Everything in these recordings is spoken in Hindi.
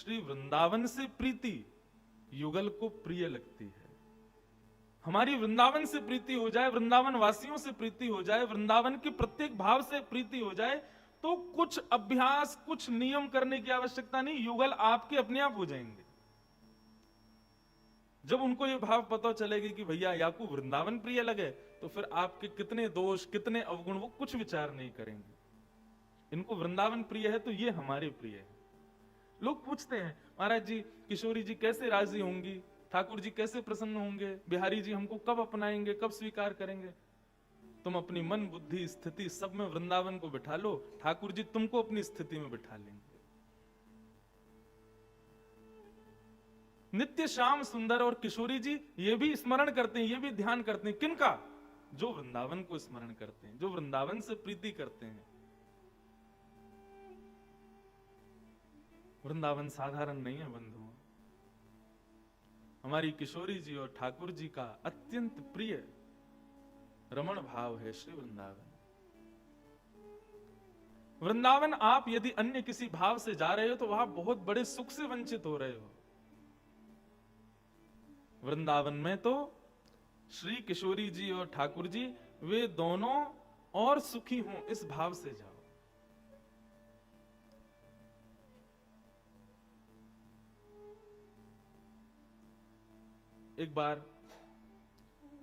श्री वृंदावन से प्रीति युगल को प्रिय लगती है। हमारी वृंदावन से प्रीति हो जाए, वृंदावन वासियों से प्रीति हो जाए, वृंदावन के प्रत्येक भाव से प्रीति हो जाए, तो कुछ अभ्यास, कुछ नियम करने की आवश्यकता नहीं, युगल आपके अपने आप हो जाएंगे। जब उनको ये भाव पता चलेगी कि भैया याकू वृंदावन प्रिय लगे, तो फिर आपके कितने दोष, कितने अवगुण, वो कुछ विचार नहीं करेंगे। इनको वृंदावन प्रिय है तो ये हमारे प्रिय है। लोग पूछते हैं, महाराज जी किशोरी जी कैसे राजी होंगी, ठाकुर जी कैसे प्रसन्न होंगे, बिहारी जी हमको कब अपनाएंगे, कब स्वीकार करेंगे। तुम अपनी मन बुद्धि स्थिति सब में वृंदावन को बिठा लो, ठाकुर जी तुमको अपनी स्थिति में बिठा लेंगे। नित्य श्याम सुंदर और किशोरी जी ये भी स्मरण करते हैं, ये भी ध्यान करते हैं। किनका? जो वृंदावन को स्मरण करते हैं, जो वृंदावन से प्रीति करते हैं। वृंदावन साधारण नहीं है बंधुओं। हमारी किशोरी जी और ठाकुर जी का अत्यंत प्रिय रमण भाव है श्री वृंदावन। वृंदावन आप यदि अन्य किसी भाव से जा रहे हो तो वहां बहुत बड़े सुख से वंचित हो रहे हो। वृंदावन में तो श्री किशोरी जी और ठाकुर जी वे दोनों और सुखी हों, इस भाव से जाओ। एक बार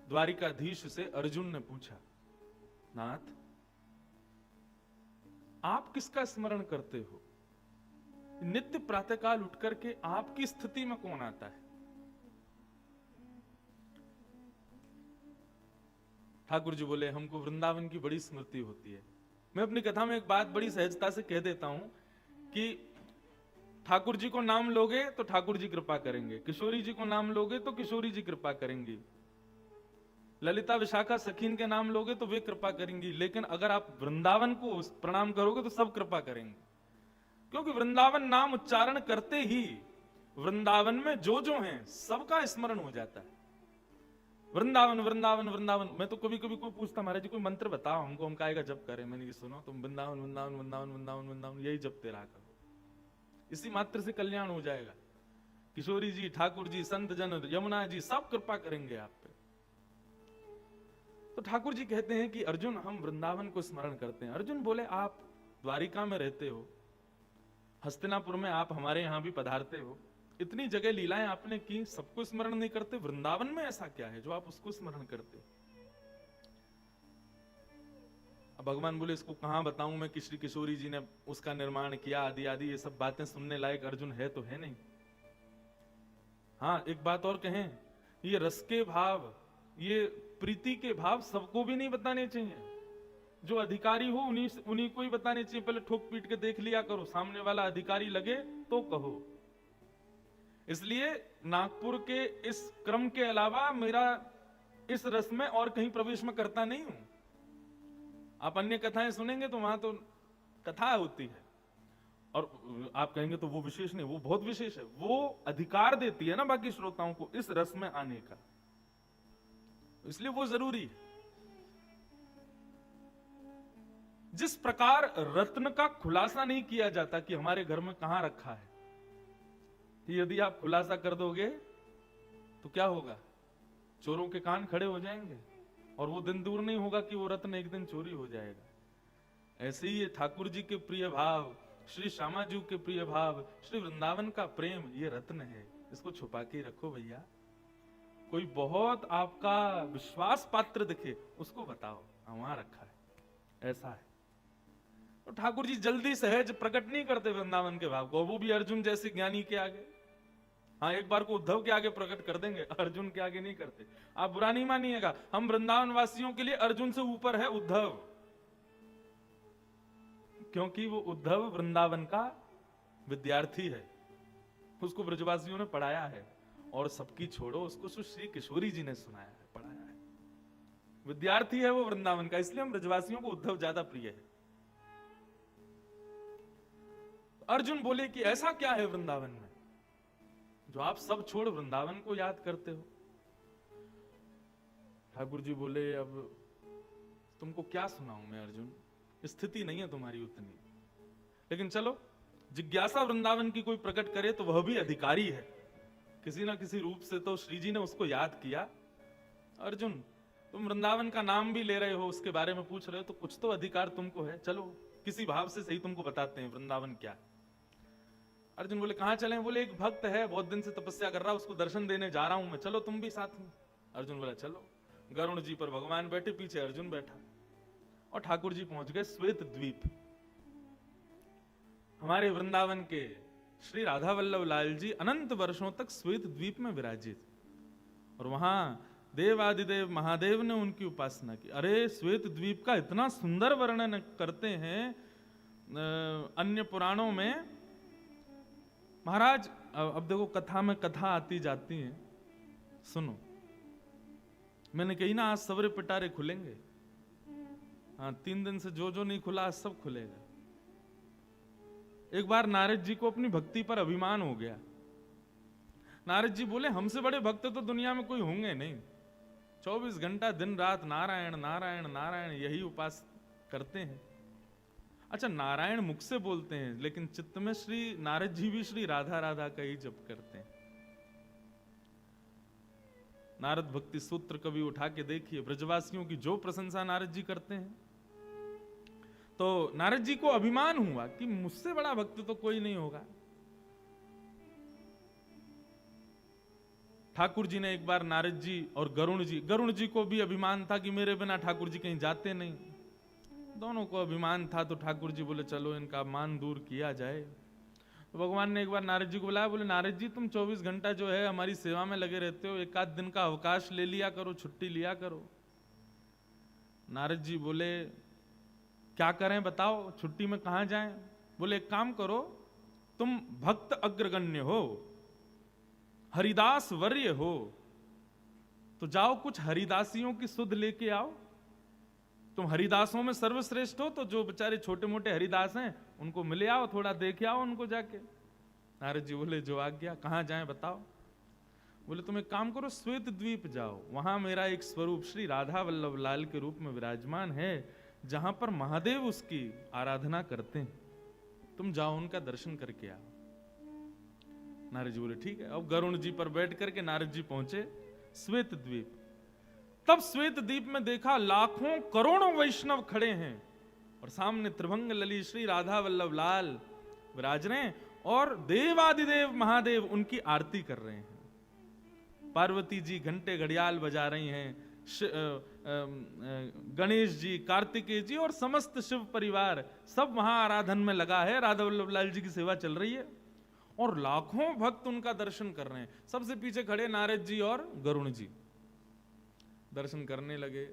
द्वारिकाधीश से अर्जुन ने पूछा, नाथ आप किसका स्मरण करते हो? नित्य प्रातःकाल उठ करके आपकी स्थिति में कौन आता है? ठाकुर जी बोले, हमको वृंदावन की बड़ी स्मृति होती है। मैं अपनी कथा में एक बात बड़ी सहजता से कह देता हूं कि ठाकुर जी को नाम लोगे तो ठाकुर जी कृपा करेंगे, किशोरी जी को नाम लोगे तो किशोरी जी कृपा करेंगी, ललिता विशाखा सखीन के नाम लोगे तो वे कृपा करेंगी। लेकिन अगर आप वृंदावन को प्रणाम करोगे तो सब कृपा करेंगे, क्योंकि वृंदावन नाम उच्चारण करते ही वृंदावन में जो जो हैं सबका स्मरण हो जाता है। वृंदावन वृंदावन वृंदावन। मैं तो कभी कभी कोई पूछता, महाराज जी कोई मंत्र बताओ हमको, हम काहे का जप करें। मैंने ये सुनो, तुम वृंदावन वृंदावन वृंदावन वृंदावन वृंदावन यही जपते रहा करो, इसी मात्र से कल्याण हो जाएगा। किशोरी जी, ठाकुर जी, संत जन, यमुना जी सब कृपा करेंगे आप पे। तो ठाकुर जी कहते हैं कि अर्जुन हम वृंदावन को स्मरण करते हैं। अर्जुन बोले, आप द्वारिका में रहते हो, हस्तिनापुर में आप हमारे यहां भी पधारते हो, इतनी जगह लीलाएं आपने की, सबको स्मरण नहीं करते? वृंदावन में ऐसा क्या है जो आप उसको स्मरण करते? अब भगवान बोले, इसको कहां बताऊं मैं कि श्री किशोरी जी ने उसका निर्माण किया, आदि आदि। ये सब बातें सुनने लायक अर्जुन है तो है नहीं। हाँ, एक बात और कहें, ये रस के भाव, ये प्रीति के भाव सबको भी नहीं बताने चाहिए। जो अधिकारी हो उन्हीं को ही बताने चाहिए। पहले ठोक पीट के देख लिया करो, सामने वाला अधिकारी लगे तो कहो। इसलिए नागपुर के इस क्रम के अलावा मेरा इस रस में और कहीं प्रवेश में करता नहीं हूं। आप अन्य कथाएं सुनेंगे तो वहां तो कथा होती है, और आप कहेंगे तो वो विशेष नहीं, वो बहुत विशेष है। वो अधिकार देती है ना बाकी श्रोताओं को इस रस में आने का, इसलिए वो जरूरी है। जिस प्रकार रत्न का खुलासा नहीं किया जाता कि हमारे घर में कहां रखा है, यदि आप खुलासा कर दोगे तो क्या होगा? चोरों के कान खड़े हो जाएंगे, और वो दिन दूर नहीं होगा कि वो रत्न एक दिन चोरी हो जाएगा। ऐसे ही ये ठाकुर जी के प्रिय भाव, श्री श्यामा जी के प्रिय भाव, श्री वृंदावन का प्रेम, ये रत्न है, इसको छुपा के रखो भैया। कोई बहुत आपका विश्वास पात्र दिखे उसको बताओ, वहां रखा है, ऐसा है। तो ठाकुर जी जल्दी सहज प्रकट नहीं करते वृंदावन के भाव को, वो भी अर्जुन जैसे ज्ञानी के आगे। हाँ, एक बार को उद्धव के आगे प्रकट कर देंगे, अर्जुन के आगे नहीं करते। आप बुरा नहीं मानिएगा, हम वृंदावन वासियों के लिए अर्जुन से ऊपर है उद्धव, क्योंकि वो उद्धव वृंदावन का विद्यार्थी है, उसको ब्रजवासियों ने पढ़ाया है। और सबकी छोड़ो, उसको श्री किशोरी जी ने सुनाया है, पढ़ाया है, विद्यार्थी है वो वृंदावन का। इसलिए हम ब्रजवासियों को उद्धव ज्यादा प्रिय है। अर्जुन बोले कि ऐसा क्या है वृंदावन में जो आप सब छोड़ वृंदावन को याद करते हो? ठाकुर जी बोले, अब तुमको क्या सुनाऊं मैं अर्जुन, स्थिति नहीं है तुम्हारी उतनी, लेकिन चलो जिज्ञासा वृंदावन की कोई प्रकट करे तो वह भी अधिकारी है, किसी ना किसी रूप से तो श्री जी ने उसको याद किया, अर्जुन तुम वृंदावन का नाम भी ले रहे हो, उसके बारे में पूछ रहे हो, तो कुछ तो अधिकार तुमको है, चलो किसी भाव से सही तुमको बताते हैं वृंदावन क्या। अर्जुन बोले कहां चलें? बोले एक भक्त है, बहुत दिन से तपस्या कर रहा, उसको दर्शन देने जा रहा हूं मैं, चलो तुम भी साथ में। अर्जुन बोला चलो। गरुण जी पर भगवान बैठे, पीछे अर्जुन बैठा, और ठाकुर जी पहुंच गए श्वेत द्वीप। हमारे वृंदावन के श्री राधा वल्लभ लाल जी अनंत वर्षों तक श्वेत द्वीप में विराजित, और वहां देवादिदेव महादेव ने उनकी उपासना की। अरे श्वेत द्वीप का इतना सुंदर वर्णन करते हैं अन्य पुराणों में महाराज। अब देखो कथा में कथा आती जाती है, सुनो। मैंने कही ना आज सवरे पिटारे खुलेंगे, हाँ 3 दिन से जो नहीं खुला आज सब खुलेगा। एक बार नारद जी को अपनी भक्ति पर अभिमान हो गया। नारद जी बोले हमसे बड़े भक्त तो दुनिया में कोई होंगे नहीं, 24 घंटा दिन रात नारायण नारायण नारायण यही उपास करते हैं। अच्छा नारायण मुख से बोलते हैं, लेकिन चित्त में श्री नारद जी भी श्री राधा राधा का ही जप करते हैं। नारद भक्ति सूत्र कभी उठा के देखिए, ब्रजवासियों की जो प्रशंसा नारद जी करते हैं, तो नारद जी को अभिमान हुआ कि मुझसे बड़ा भक्त तो कोई नहीं होगा। ठाकुर जी ने एक बार नारद जी और गरुण जी को भी अभिमान था कि मेरे बिना ठाकुर जी कहीं जाते नहीं, दोनों को अभिमान था। तो ठाकुर जी बोले चलो इनका मान दूर किया जाए। तो भगवान ने एक बार नारद जी को बुलाया, बोले नारद जी तुम 24 घंटा जो है हमारी सेवा में लगे रहते हो, एक आध दिन का अवकाश ले लिया करो, छुट्टी लिया करो। नारद जी बोले क्या करें बताओ, छुट्टी में कहां जाएं? बोले एक काम करो, तुम भक्त अग्रगण्य हो, हरिदास वर्य हो, तो जाओ कुछ हरिदासियों की सुध लेके आओ। तुम हरिदासों में सर्वश्रेष्ठ हो, तो जो बेचारे छोटे मोटे हरिदास हैं उनको मिले आओ, थोड़ा देखे आओ उनको जाके। नारद जी बोले जो आज्ञा। कहां जाएं बताओ? बोले तुम एक काम करो, श्वेत द्वीप जाओ, वहां मेरा एक स्वरूप श्री राधा वल्लभ लाल के रूप में विराजमान है, जहां पर महादेव उसकी आराधना करते हैं, तुम जाओ उनका दर्शन करके आओ। नारद जी बोले ठीक है। अब गरुण जी पर बैठ करके नारद जी पहुंचे श्वेत द्वीप। तब श्वेत द्वीप में देखा लाखों करोड़ों वैष्णव खड़े हैं, और सामने त्रिभंग लली श्री राधा वल्लभ लाल विराज रहे हैं, और देवादिदेव महादेव उनकी आरती कर रहे हैं। पार्वती जी घंटे घड़ियाल बजा रही हैं, गणेश जी, कार्तिकेय जी और समस्त शिव परिवार सब वहां आराधन में लगा है, राधा वल्लभ लाल जी की सेवा चल रही है, और लाखों भक्त उनका दर्शन कर रहे हैं। सबसे पीछे खड़े नारद जी और गरुण जी दर्शन करने लगे।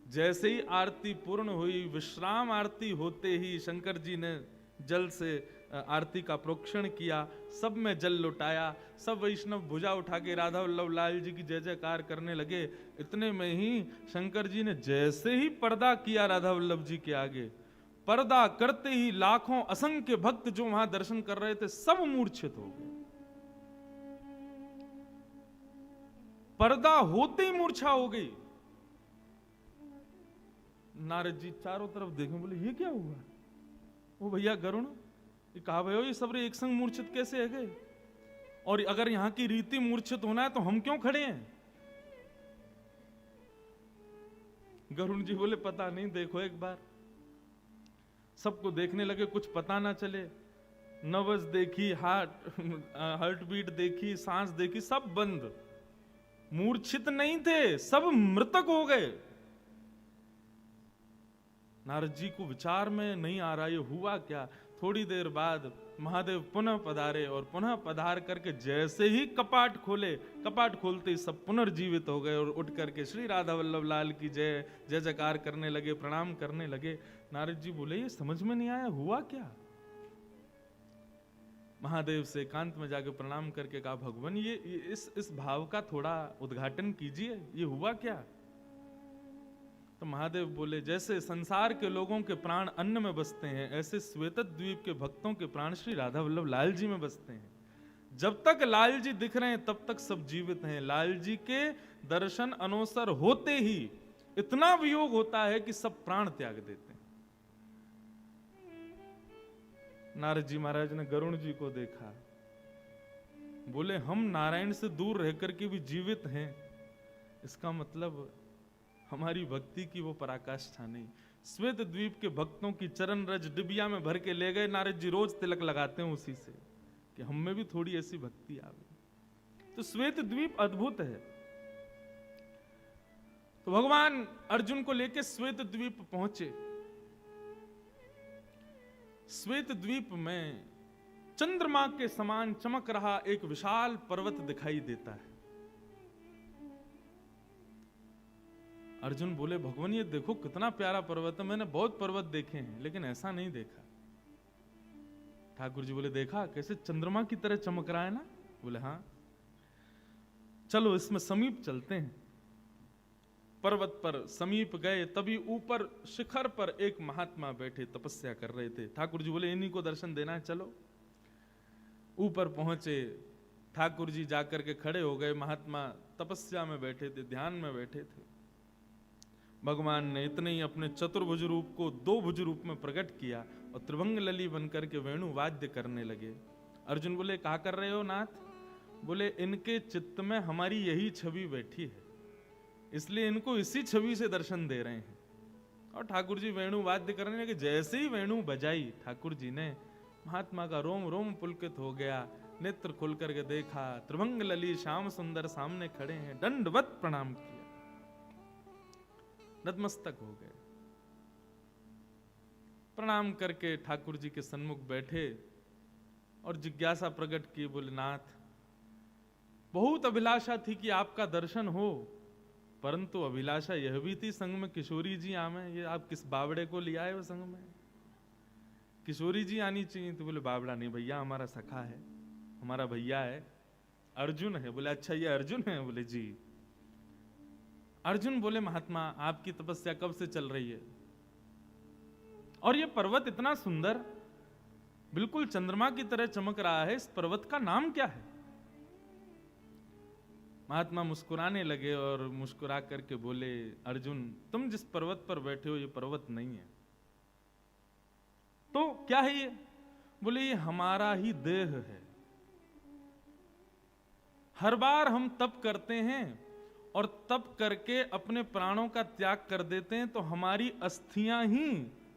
जैसे ही आरती पूर्ण हुई, विश्राम आरती होते ही शंकर जी ने जल से आरती का प्रोक्षण किया, सब में जल लुटाया, सब वैष्णव भुजा उठा के राधा वल्लभ लाल जी की जय जयकार करने लगे। इतने में ही शंकर जी ने जैसे ही पर्दा किया राधा वल्लभ जी के आगे, पर्दा करते ही लाखों असंख्य भक्त जो वहां दर्शन कर रहे थे सब मूर्छित हो गए। पर्दा होते ही मूर्छा हो गई। नारद जी चारों तरफ देखे, बोले ये क्या हुआ? वो भैया गरुण, ये कहा भयो ये सब एक संग मूर्छित कैसे है गए? और अगर यहां की रीति मूर्छित होना है तो हम क्यों खड़े हैं? गरुण जी बोले पता नहीं, देखो एक बार। सबको देखने लगे, कुछ पता ना चले। नब्ज देखी, हार्ट बीट देखी, सांस देखी, सब बंद। मूर्छित नहीं थे, सब मृतक हो गए। नारद जी को विचार में नहीं आ रहा ये हुआ क्या। थोड़ी देर बाद महादेव पुनः पधारे, और पुनः पधार करके जैसे ही कपाट खोले, कपाट खोलते ही सब पुनर्जीवित हो गए और उठ करके श्री राधा वल्लभ लाल की जय जय जयकार करने लगे, प्रणाम करने लगे। नारद जी बोले ये समझ में नहीं आया हुआ क्या? महादेव से एकांत में जाके प्रणाम करके कहा भगवान ये इस भाव का थोड़ा उद्घाटन कीजिए, ये हुआ क्या? तो महादेव बोले जैसे संसार के लोगों के प्राण अन्न में बसते हैं, ऐसे श्वेत द्वीप के भक्तों के प्राण श्री राधा वल्लभ लाल जी में बसते हैं। जब तक लाल जी दिख रहे हैं तब तक सब जीवित हैं। लाल जी के दर्शन अनुसार होते ही इतना वियोग होता है कि सब प्राण त्याग देते हैं। नारद जी महाराज ने गरुण जी को देखा, बोले हम नारायण से दूर रहकर के भी जीवित हैं, इसका मतलब हमारी भक्ति की वो पराकाष्ठा नहीं। श्वेत द्वीप के भक्तों की चरण रज डिबिया में भर के ले गए, नारद जी रोज तिलक लगाते हैं उसी से, कि हम में भी थोड़ी ऐसी भक्ति आवे। तो श्वेत द्वीप अद्भुत है। तो भगवान अर्जुन को लेकर श्वेत द्वीप पहुंचे। श्वेत द्वीप में चंद्रमा के समान चमक रहा एक विशाल पर्वत दिखाई देता है। अर्जुन बोले, भगवान ये देखो कितना प्यारा पर्वत है, मैंने बहुत पर्वत देखे हैं लेकिन ऐसा नहीं देखा। ठाकुर जी बोले, देखा कैसे चंद्रमा की तरह चमक रहा है ना? बोले हाँ, चलो इसमें समीप चलते हैं। पर्वत पर समीप गए, तभी ऊपर शिखर पर एक महात्मा बैठे तपस्या कर रहे थे। ठाकुर जी बोले, इन्हीं को दर्शन देना है, चलो। ऊपर पहुंचे, ठाकुर जी जाकर के खड़े हो गए। महात्मा तपस्या में बैठे थे, ध्यान में बैठे थे। भगवान ने इतने ही अपने चतुर्भुज रूप को दो भुज रूप में प्रकट किया और त्रिभंग लली बनकर के वेणु वाद्य करने लगे। अर्जुन बोले, क्या कर रहे हो नाथ? बोले, इनके चित्त में हमारी यही छवि बैठी है, इसलिए इनको इसी छवि से दर्शन दे रहे हैं। और ठाकुर जी वेणु वाद्य करने लगे। जैसे ही वेणु बजाई, ठाकुर जी ने महात्मा का रोम रोम पुलकित हो गया। नेत्र खोल करके देखा, त्रिभंग लली श्याम सुंदर सामने खड़े हैं। दंडवत प्रणाम किया, नतमस्तक हो गए। प्रणाम करके ठाकुर जी के सन्मुख बैठे और जिज्ञासा प्रकट की। बोले, नाथ, बहुत अभिलाषा थी कि आपका दर्शन हो, परंतु अभिलाषा यह भी थी संग में किशोरी जी आवे। ये आप किस बावड़े को ले आए हो संग में? किशोरी जी आनी चाहिए। तो बोले, बावड़ा नहीं भैया, हमारा सखा है, हमारा भैया है, अर्जुन है। बोले, अच्छा ये अर्जुन है? बोले जी। अर्जुन बोले, महात्मा आपकी तपस्या कब से चल रही है? और ये पर्वत इतना सुंदर, बिल्कुल चंद्रमा की तरह चमक रहा है, इस पर्वत का नाम क्या है? महात्मा मुस्कुराने लगे और मुस्कुरा करके बोले, अर्जुन तुम जिस पर्वत पर बैठे हो ये पर्वत नहीं है। तो क्या है ये? बोले, ये हमारा ही देह है। हर बार हम तप करते हैं और तप करके अपने प्राणों का त्याग कर देते हैं, तो हमारी अस्थियां ही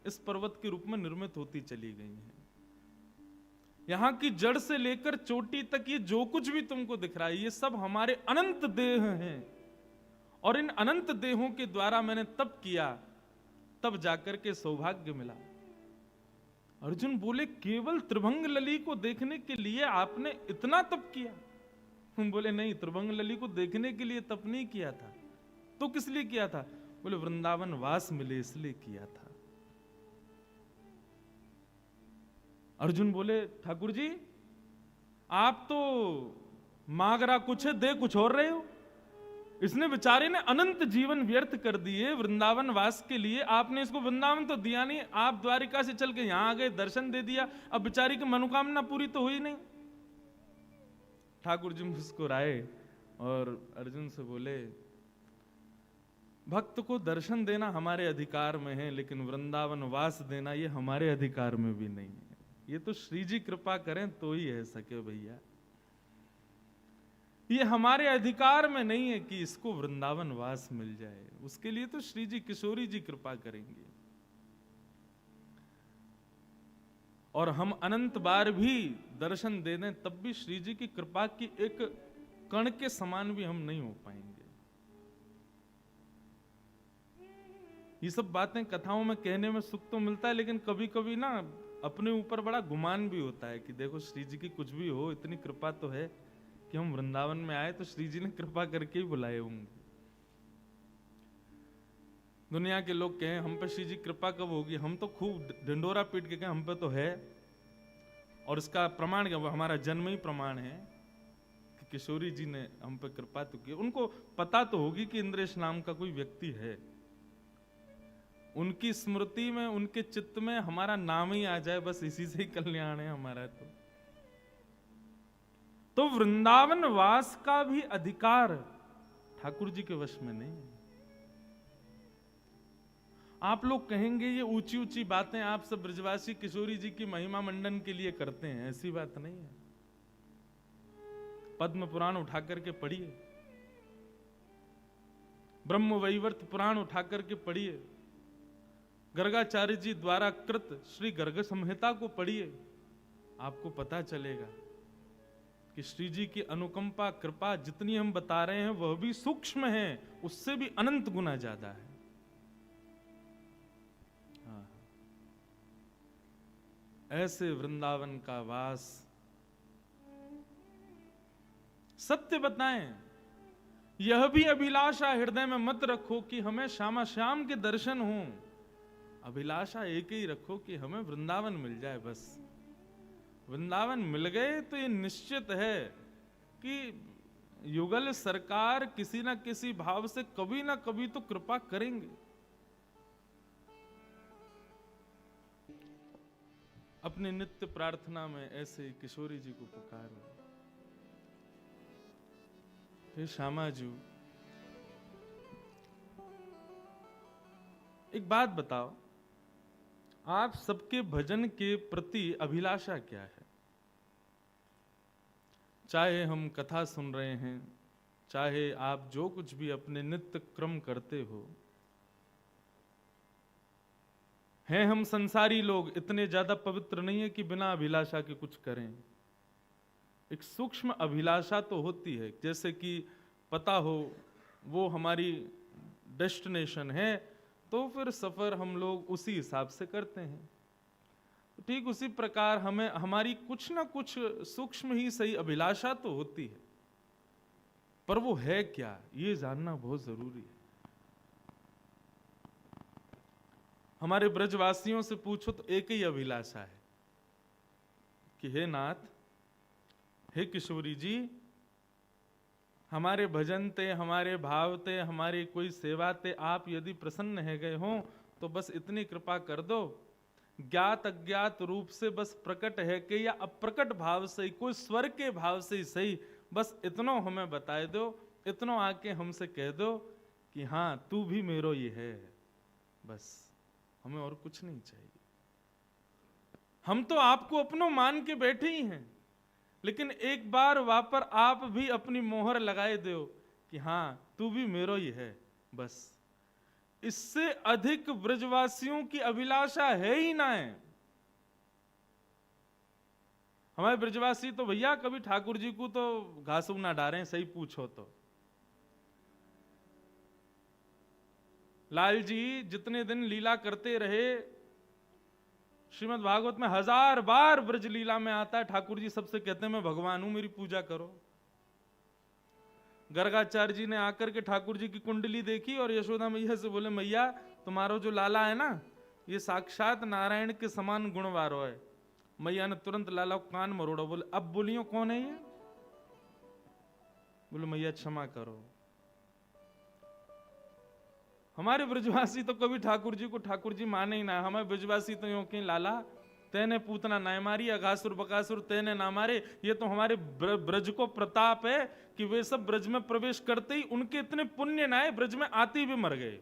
इस पर्वत के रूप में निर्मित होती चली गई हैं। यहां की जड़ से लेकर चोटी तक ये जो कुछ भी तुमको दिख रहा है, ये सब हमारे अनंत देह हैं। और इन अनंत देहों के द्वारा मैंने तप किया, तब जाकर के सौभाग्य मिला। अर्जुन बोले, केवल त्रिभंग लली को देखने के लिए आपने इतना तप किया? बोले, नहीं, त्रिभंग लली को देखने के लिए तप नहीं किया था। तो किस लिए किया था? बोले, वृंदावन वास मिले इसलिए किया था। अर्जुन बोले, ठाकुर जी आप तो मांग रहा कुछ है, दे कुछ और रहे हो। इसने बेचारे ने अनंत जीवन व्यर्थ कर दिए वृंदावन वास के लिए, आपने इसको वृंदावन तो दिया नहीं, आप द्वारिका से चल के यहां आ गए, दर्शन दे दिया, अब बेचारी की मनोकामना पूरी तो हुई नहीं। ठाकुर जी मुस्कुराए और अर्जुन से बोले, भक्त को दर्शन देना हमारे अधिकार में है, लेकिन वृंदावन वास देना ये हमारे अधिकार में भी नहीं है। ये तो श्री जी कृपा करें तो ही है सके भैया, ये हमारे अधिकार में नहीं है कि इसको वृंदावन वास मिल जाए। उसके लिए तो श्री जी किशोरी जी कृपा करेंगे। और हम अनंत बार भी दर्शन दे दें तब भी श्री जी की कृपा की एक कण के समान भी हम नहीं हो पाएंगे। ये सब बातें कथाओं में कहने में सुख तो मिलता है, लेकिन कभी कभी ना अपने ऊपर बड़ा गुमान भी होता है कि देखो श्री जी की कुछ भी हो, इतनी कृपा तो है कि हम वृंदावन में आए तो श्री जी ने कृपा करके ही बुलाए होंगे। दुनिया के लोग कहें हम पे श्री जी कृपा कब होगी, हम तो खूब ढिंडोरा पीट के कहें हम पे तो है। और इसका प्रमाण क्या? हमारा जन्म ही प्रमाण है कि किशोरी जी ने हम पे कृपा तो की। उनको पता तो होगी कि इंद्रेश नाम का कोई व्यक्ति है, उनकी स्मृति में, उनके चित्त में हमारा नाम ही आ जाए, बस इसी से ही कल्याण है हमारा। तो वृंदावन वास का भी अधिकार ठाकुर जी के वश में नहीं। आप लोग कहेंगे ये ऊंची ऊंची बातें आप सब ब्रजवासी किशोरी जी की महिमा मंडन के लिए करते हैं। ऐसी बात नहीं है। पद्म पुराण उठा करके पढ़िए, ब्रह्म वैवर्त पुराण उठा करके पढ़िए, गर्गाचार्य जी द्वारा कृत श्री गर्ग संहिता को पढ़िए। आपको पता चलेगा कि श्री जी की अनुकंपा कृपा जितनी हम बता रहे हैं वह भी सूक्ष्म है, उससे भी अनंत गुना ज्यादा है। हाँ। ऐसे वृंदावन का वास, सत्य बताएं। यह भी अभिलाषा हृदय में मत रखो कि हमें श्यामा श्याम के दर्शन हों। अभिलाषा एक ही रखो कि हमें वृंदावन मिल जाए। बस वृंदावन मिल गए तो ये निश्चित है कि युगल सरकार किसी ना किसी भाव से कभी ना कभी तो कृपा करेंगे। अपने नित्य प्रार्थना में ऐसे किशोरी जी को पुकारो, हे श्यामा जी, एक बात बताओ, आप सबके भजन के प्रति अभिलाषा क्या है? चाहे हम कथा सुन रहे हैं, चाहे आप जो कुछ भी अपने नित्य क्रम करते हो, हैं हम संसारी लोग इतने ज्यादा पवित्र नहीं है कि बिना अभिलाषा के कुछ करें। एक सूक्ष्म अभिलाषा तो होती है, जैसे कि पता हो वो हमारी डेस्टिनेशन है तो फिर सफर हम लोग उसी हिसाब से करते हैं। ठीक उसी प्रकार हमें हमारी कुछ ना कुछ सूक्ष्म ही सही अभिलाषा तो होती है, पर वो है क्या ये जानना बहुत जरूरी है। हमारे ब्रजवासियों से पूछो तो एक ही अभिलाषा है कि हे नाथ, हे किशोरी जी, हमारे भजन ते, हमारे भाव ते, हमारी कोई सेवा ते आप यदि प्रसन्न है गए हो तो बस इतनी कृपा कर दो, ज्ञात अज्ञात रूप से बस प्रकट है कि या अप्रकट भाव से, कोई स्वर के भाव से ही सही, बस इतनो हमें बताए दो, इतनो आके हमसे कह दो कि हाँ तू भी मेरो ये है। बस हमें और कुछ नहीं चाहिए। हम तो आपको अपनो मान के बैठे ही हैं, लेकिन एक बार वहां पर आप भी अपनी मोहर लगाए दो कि हाँ तू भी मेरो ही है। बस इससे अधिक ब्रजवासियों की अभिलाषा है ही ना है। हमारे ब्रजवासी तो भैया कभी ठाकुर जी को तो घासू ना डालें, सही पूछो तो। लाल जी जितने दिन लीला करते रहे, श्रीमद् भागवत में 1000 बार ब्रज लीला में आता है, ठाकुर जी सबसे कहते हैं मैं भगवान हूं, मेरी पूजा करो। गर्गाचार्य जी ने आकर के ठाकुर जी की कुंडली देखी और यशोदा मैया से बोले, मैया तुम्हारा जो लाला है ना, ये साक्षात नारायण के समान गुण वारो है। मैया ने तुरंत लाला को कान मरोड़ा, बोले अब बोलियो कौन है ये? बोले मैया क्षमा करो। हमारे ब्रजवासी तो कभी ठाकुर जी को ठाकुर जी माने ही ना। हमारे ब्रजवासी तो यूं कि लाला तेने पूतना ना मारी, अगासुर बकासुर तेने ना मारे। ये तो हमारे ब्रज को प्रताप है कि वे सब ब्रज में प्रवेश करते ही उनके इतने पुण्य ना आए, ब्रज में आते ही भी मर गए।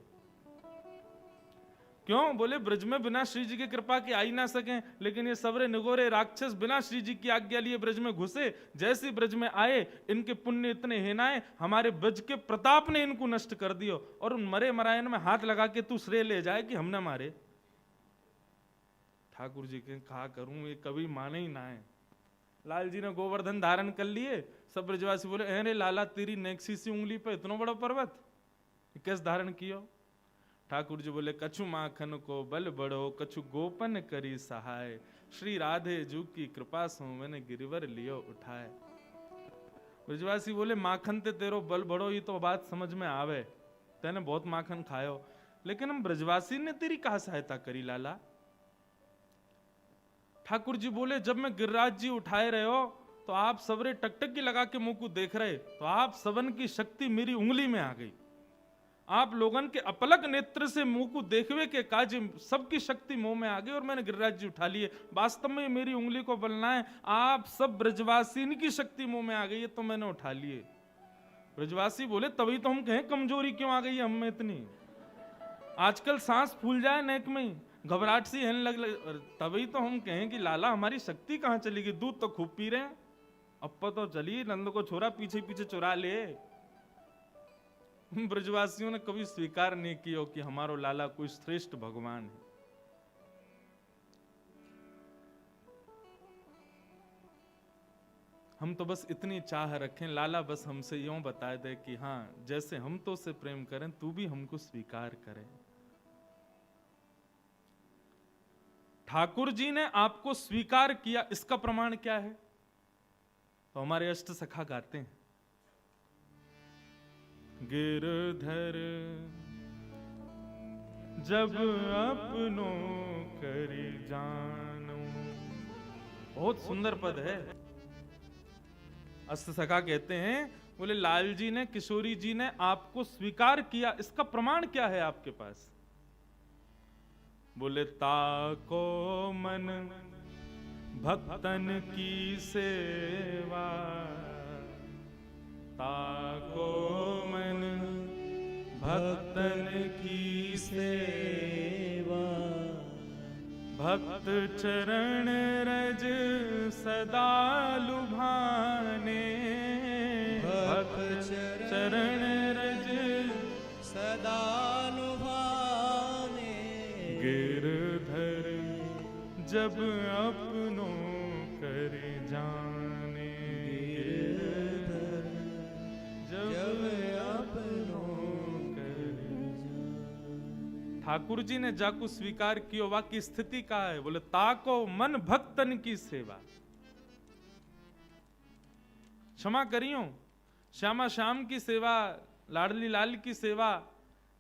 क्यों? बोले ब्रज में बिना श्री जी की कृपा के आ ही ना सके, लेकिन ये सवरे निगोरे राक्षस बिना श्री जी की आज्ञा लिए ब्रज में घुसे, जैसे ब्रज में आए इनके पुण्य इतने हेनाए, हमारे ब्रज के प्रताप ने इनको नष्ट कर दियो। और उन मरे मरायन में हाथ लगा के तू श्रेय ले जाए कि हमने मारे। ठाकुर जी के कहा करूं, ये कभी माने ही ना है। लाल जी ने गोवर्धन धारण कर लिए, सब ब्रजवासी बोले अरे लाला तेरी नेक्सी सी उंगली पे इतना बड़ा पर्वत कैसे धारण कियो? ठाकुर जी बोले कछु माखन को बल बढ़ो, कछु गोपन करी सहाय, श्री राधे जू की कृपा सो मैंने गिरिवर लियो उठाए। ब्रजवासी बोले माखन ते तेरो बल बढ़ो, ये तो बात समझ में आवे, तेने बहुत माखन खायो, लेकिन हम ब्रजवासी ने तेरी कहा सहायता करी लाला? ठाकुर जी बोले जब मैं गिरिराज जी उठाए रहे हो तो आप सबरे टकटकी लगा के मुंह को देख रहे, तो आप सबन की शक्ति मेरी उंगली में आ गई। आप लोगन के अपलक नेत्र से मुंह को देखवे के काज सबकी शक्ति मुंह में आ गई और मैंने गिरिराज जी उठा लिए। वास्तव में मेरी उंगली को बलना है, आप सब ब्रजवासी की शक्ति मुंह में आ गई है तो मैंने उठा लिए। ब्रजवासी बोले तभी तो हम कहें कमजोरी क्यों आ गई है हम में इतनी। आजकल सांस फूल जाए नेक में, घबराहट सी है लग, तभी तो हम कहें कि लाला हमारी शक्ति कहां चली गई। दूध तो खूब पी रहे हैं, अब तो चली नंद को छोरा पीछे पीछे चुरा ले। ब्रजवासियों ने कभी स्वीकार नहीं किया कि हमारो लाला कोई श्रेष्ठ भगवान है। हम तो बस इतनी चाह रखें, लाला बस हमसे यूं बता दे कि हाँ, जैसे हम तो उसे प्रेम करें, तू भी हमको स्वीकार करे। ठाकुर जी ने आपको स्वीकार किया, इसका प्रमाण क्या है? तो हमारे अष्ट सखा गाते हैं, गिरधर जब अपनों करी जानो। बहुत सुंदर पद है। अष्ट सखा कहते हैं, बोले लाल जी ने, किशोरी जी ने आपको स्वीकार किया, इसका प्रमाण क्या है आपके पास? बोले ताको मन भक्तन की सेवा, ताको मन भक्तन की सेवा, भक्त चरण रज सदा लुभाने, भक्त चरण रज सदा लुभाने, गिरधर जब अपनों कर जाने, गिरधर जब अपनों कर। ठाकुर जी ने जाको स्वीकार कियो, वा की स्थिति का है? बोले ताको मन भक्तन की सेवा। क्षमा करियो, श्यामा श्याम की सेवा, लाडली लाल की सेवा,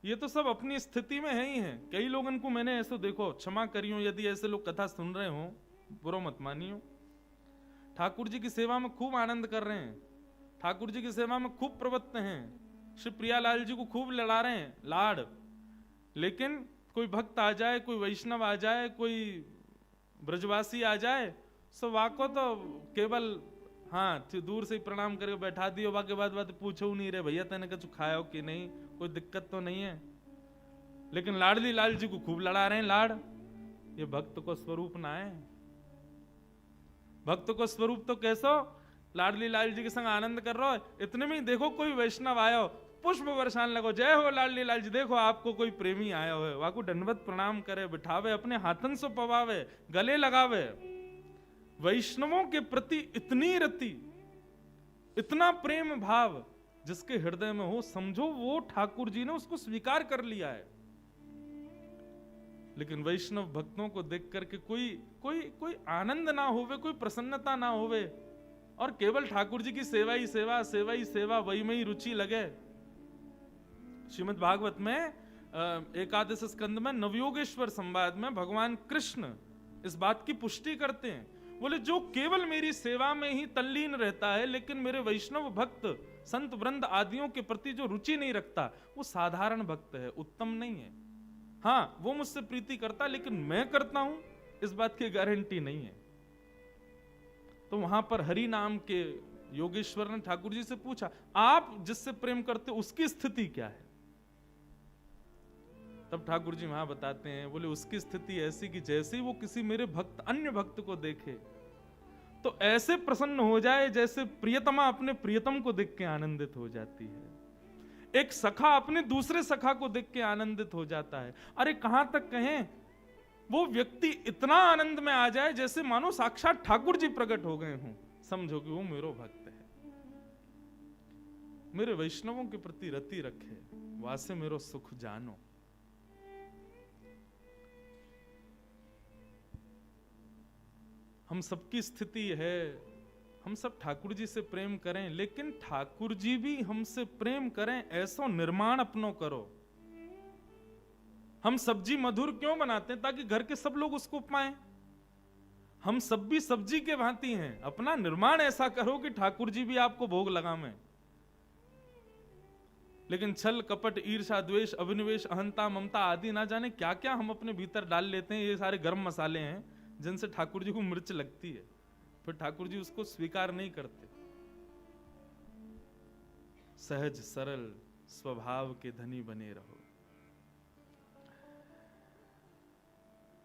ये तो सब अपनी स्थिति में है ही है। कई लोगों को मैंने ऐसे देखो, क्षमा करियो यदि ऐसे लोग कथा सुन रहे हो, बुरा मत मानियो, ठाकुर जी की सेवा में खूब आनंद कर रहे हैं, ठाकुर जी की सेवा में खूब प्रवृत्त हैं, श्री प्रियालाल जी को खूब लड़ा रहे हैं लाड, लेकिन कोई भक्त आ जाए, कोई वैष्णव आ जाए, कोई ब्रजवासी आ जाए, सो वाको तो केवल हाँ दूर से ही प्रणाम करके बैठा दियो, बाकी बात पूछो नहीं रहे, भैया तेने कुछ खाया हो कि नहीं, कोई दिक्कत तो नहीं है। लेकिन लाडली लाल जी को खूब लड़ा रहे हैं लाड। ये भक्त को स्वरूप ना है। भक्त को स्वरूप तो कैसो, लाडली लाल जी के संग आनंद कर रहा हो, इतने में ही देखो कोई वैष्णव आयो, पुष्प बरसान लगो, जय हो लाडली लाल जी, देखो आपको कोई प्रेमी आया हो, वाको दंडवत प्रणाम करे, बिठावे, अपने हाथन से पवावे, गले लगावे। वैष्णवों के प्रति इतनी रति, इतना प्रेम भाव जिसके हृदय में हो, समझो वो ठाकुर जी ने उसको स्वीकार कर लिया है। लेकिन वैष्णव भक्तों को देख करके कोई कोई कोई आनंद ना होवे, कोई प्रसन्नता ना होवे, और केवल ठाकुर जी की सेवा ही सेवा, सेवा ही सेवा, वही में ही रुचि लगे। श्रीमद् भागवत में एकादश स्कंद में नवयोगेश्वर संवाद में भगवान कृष्ण इस बात की पुष्टि करते हैं, बोले जो केवल मेरी सेवा में ही तल्लीन रहता है, लेकिन मेरे वैष्णव भक्त संत वृंद आदियों के प्रति जो रुचि नहीं रखता, वो साधारण भक्त है, उत्तम नहीं है। हाँ, वो मुझसे प्रीति करता, लेकिन मैं करता हूं इस बात की गारंटी नहीं है। तो वहां पर हरि नाम के योगेश्वर ने ठाकुर जी से पूछा, आप जिससे प्रेम करते उसकी स्थिति क्या है? तब ठाकुर जी वहां बताते हैं, बोले उसकी स्थिति ऐसी कि जैसे ही वो किसी मेरे भक्त, अन्य भक्त को देखे तो ऐसे प्रसन्न हो जाए जैसे प्रियतमा अपने प्रियतम को देख के आनंदित हो जाती है, एक सखा अपने दूसरे सखा को देख के आनंदित हो जाता है। अरे कहां तक कहें, वो व्यक्ति इतना आनंद में आ जाए जैसे मानो साक्षात ठाकुर जी प्रकट हो गए हों, समझो कि वो मेरो भक्त है, मेरे वैष्णवों के प्रति रति रखे, वासे मेरो सुख जानो। हम सबकी स्थिति है, हम सब ठाकुर जी से प्रेम करें, लेकिन ठाकुर जी भी हमसे प्रेम करें, ऐसा निर्माण अपनो करो। हम सब्जी मधुर क्यों बनाते हैं? ताकि घर के सब लोग उसको पाएं। हम सब भी सब्जी के भांति हैं, अपना निर्माण ऐसा करो कि ठाकुर जी भी आपको भोग लगावें। लेकिन छल कपट ईर्षा द्वेष अभिनिवेश अहंता ममता आदि ना जाने क्या क्या हम अपने भीतर डाल लेते हैं। ये सारे गर्म मसाले हैं जिनसे ठाकुर जी को मिर्च लगती है, फिर ठाकुर जी उसको स्वीकार नहीं करते। सहज सरल स्वभाव के धनी बने रहो।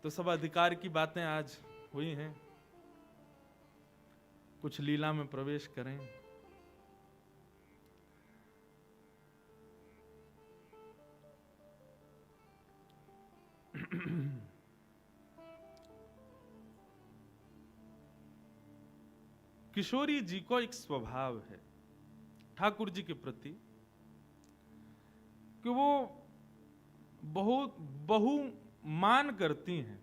तो सब अधिकार की बातें आज हुई हैं, कुछ लीला में प्रवेश करें। किशोरी जी को एक स्वभाव है ठाकुर जी के प्रति कि वो बहुत बहुमान करती हैं।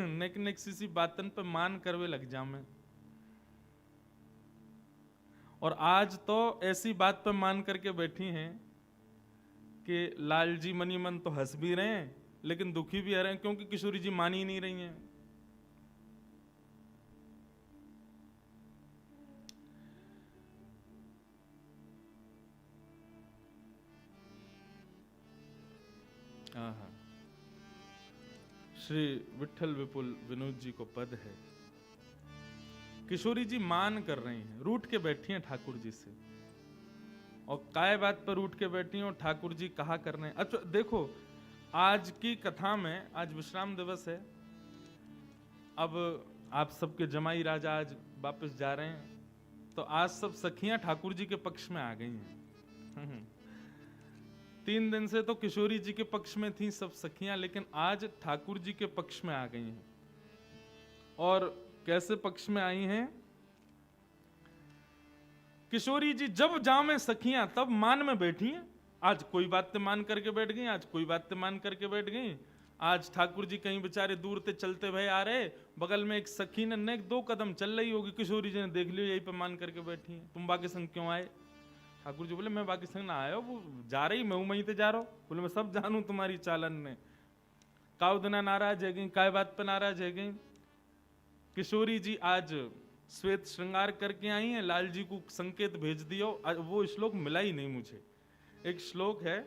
नेक नेक सी बातन पे मान करवे लग जामे। और आज तो ऐसी बात पे मान करके बैठी हैं कि लाल जी मनी मन तो हंस भी रहे हैं लेकिन दुखी भी आ रहे हैं, क्योंकि किशोरी जी मान ही नहीं रही हैं। हाँ, श्री विठल विपुल विनोद जी को पद है, किशोरी जी मान कर रही हैं, रूठ के बैठी हैं ठाकुर जी से। और काय बात पर रूठ के बैठी हैं और ठाकुर जी कहा कर रहे हैं। अच्छा देखो, आज की कथा में, आज विश्राम दिवस है, अब आप सबके जमाई राजा आज वापस जा रहे हैं, तो आज सब सखियां ठाकुर जी के पक्ष में आ गई हैं। 3 दिन से तो किशोरी जी के पक्ष में थी सब सखियां, लेकिन आज ठाकुर जी के पक्ष में आ गई हैं। और कैसे पक्ष में आई हैं? किशोरी जी जब जामे सखियां तब मान में बैठी हैं। आज कोई बात मान करके बैठ गई, आज कोई बात मान करके बैठ गई। आज ठाकुर जी कहीं बेचारे दूर से चलते भय आ रहे, बगल में एक सखी ने 2 कदम चल रही होगी, किशोरी जी ने देख लियो यही पे मान करके बैठी है। तुम बाकी संग क्यों आए? ठाकुर जी बोले मैं बाकी संग ना आयो, वो जा रही, मैं वहीं से जा रहा हूं। बोले मैं सब जानू तुम्हारी चालन ने। काउ दिना नाराज है गई, काय बात पे नाराज है गई? किशोरी जी आज श्वेत श्रृंगार करके आई हैं, लाल जी को संकेत भेज दियो। वो श्लोक मिला ही नहीं मुझे। एक श्लोक है,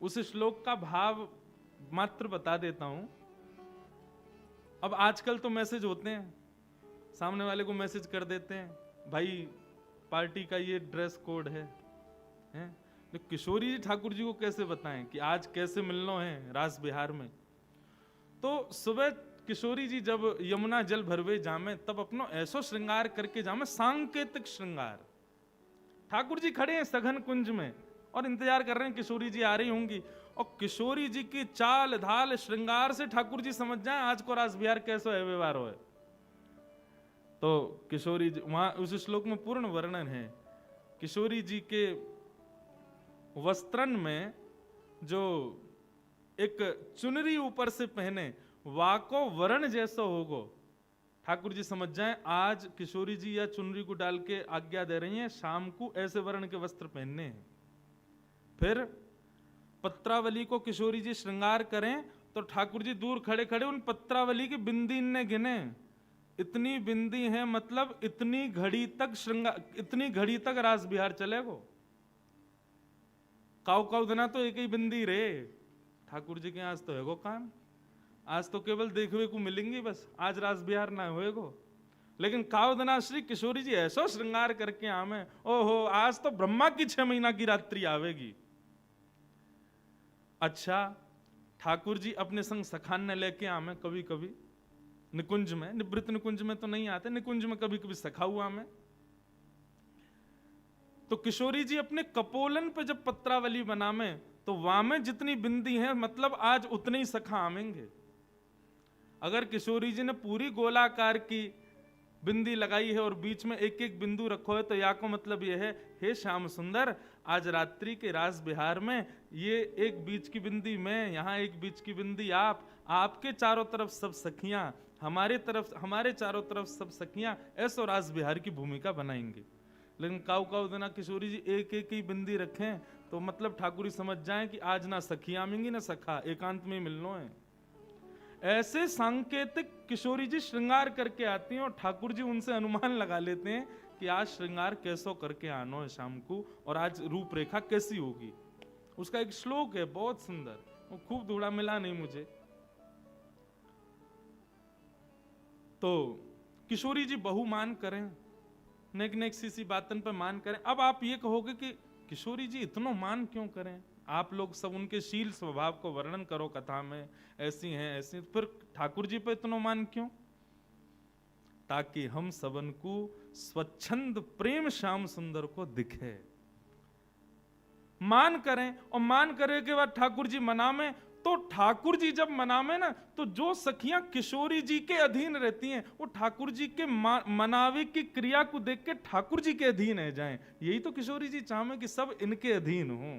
उस श्लोक का भाव मात्र बता देता हूं। अब आजकल तो मैसेज होते हैं, सामने वाले को मैसेज कर देते हैं, भाई पार्टी का ये ड्रेस कोड है, तो किशोरी जी ठाकुर जी को कैसे बताएं कि आज कैसे मिलना है रास बिहार में? तो सुबह किशोरी जी जब यमुना जल भरवे जामे तब अपनो ऐसो श्रृंगार करके जामे, सांकेतिक श्रृंगार। ठाकुर जी खड़े हैं सघन कुंज में और इंतजार कर रहे हैं किशोरी जी आ रही होंगी। और किशोरी जी की चाल ढाल श्रृंगार से ठाकुर जी समझ जाए आज को रास बिहार कैसो है, व्यवहार हो है। तो किशोरी जी, वहां उस श्लोक में पूर्ण वर्णन है, किशोरी जी के वस्त्रन में जो एक चुनरी ऊपर से पहने, वाको वर्ण जैसा होगो। ठाकुर जी समझ जाएं आज किशोरी जी या चुनरी को डाल के आज्ञा दे रही हैं शाम को ऐसे वर्ण के वस्त्र पहनने हैं। फिर पत्रावली को किशोरी जी श्रृंगार करें तो ठाकुर जी दूर खड़े खड़े उन पत्रावली की बिंदी ने गिने। इतनी बिंदी है, मतलब इतनी घड़ी तक श्रृंगार, इतनी घड़ी तक रास बिहार चलेगो। काउ काउ देना तो एक ही बिंदी रे। ठाकुर जी के आज तो है गो काम, आज तो केवल देखने को मिलेंगी बस, आज रास बिहार ना होएगो। लेकिन काउ देना श्री किशोरी जी ऐसा श्रृंगार करके आमे, ओहो आज तो ब्रह्मा की 6 महीना की रात्रि आवेगी। अच्छा, ठाकुर जी अपने संग सखान ने लेके आमे कभी कभी निकुंज में, निवृत्त निकुंज में तो नहीं आते, निकुंज में कभी कभी सखा हुआ में। तो किशोरी जी अपने कपोलन पे जब पत्रावली बनामे तो वहां में जितनी बिंदी है, मतलब आज उतने ही सखा आमेंगे। अगर किशोरी जी ने पूरी गोलाकार की बिंदी लगाई है और बीच में एक एक बिंदु रखो है, तो या को मतलब यह है, हे श्याम सुंदर आज रात्रि के रास बिहार में ये एक बीच की बिंदी मैं, यहाँ एक बीच की बिंदी आप, आपके चारों तरफ सब सखियां, हमारे चारों तरफ सब सखियां, ऐसो रास बिहार की भूमिका बनाएंगे। लेकिन काउ काउ देना किशोरी जी एक एक ही बिंदी रखें तो मतलब ठाकुर जी समझ जाएं कि आज ना सखी आमेंगी ना सखा, एकांत में मिलना है। ऐसे सांकेतिक किशोरी जी श्रृंगार करके आती हैं और ठाकुर जी उनसे अनुमान लगा लेते हैं कि आज श्रृंगार कैसो करके आनो है शाम को, और आज रूपरेखा कैसी होगी। उसका एक श्लोक है बहुत सुंदर, वो खूब धूड़ा मिला नहीं मुझे। तो किशोरी जी बहुमान करें, नेक नेक सी बातन पे मान करें। अब आप ये कहोगे कि किशोरी जी इतना मान क्यों करें, आप लोग सब उनके शील स्वभाव को वर्णन करो कथा में, ऐसी हैं ऐसी, फिर ठाकुर जी पे इतना मान क्यों? ताकि हम सबन को स्वच्छंद प्रेम श्याम सुंदर को दिखे, मान करें। और मान करे के बाद ठाकुर जी मनामे, तो ठाकुर जी जब मनामे ना, तो जो सखियां किशोरी जी के अधीन रहती हैं, वो ठाकुर जी के मनावे की क्रिया को देख के ठाकुर जी के अधीन है जाएं। यही तो किशोरी जी चाहे कि सब इनके अधीन हों,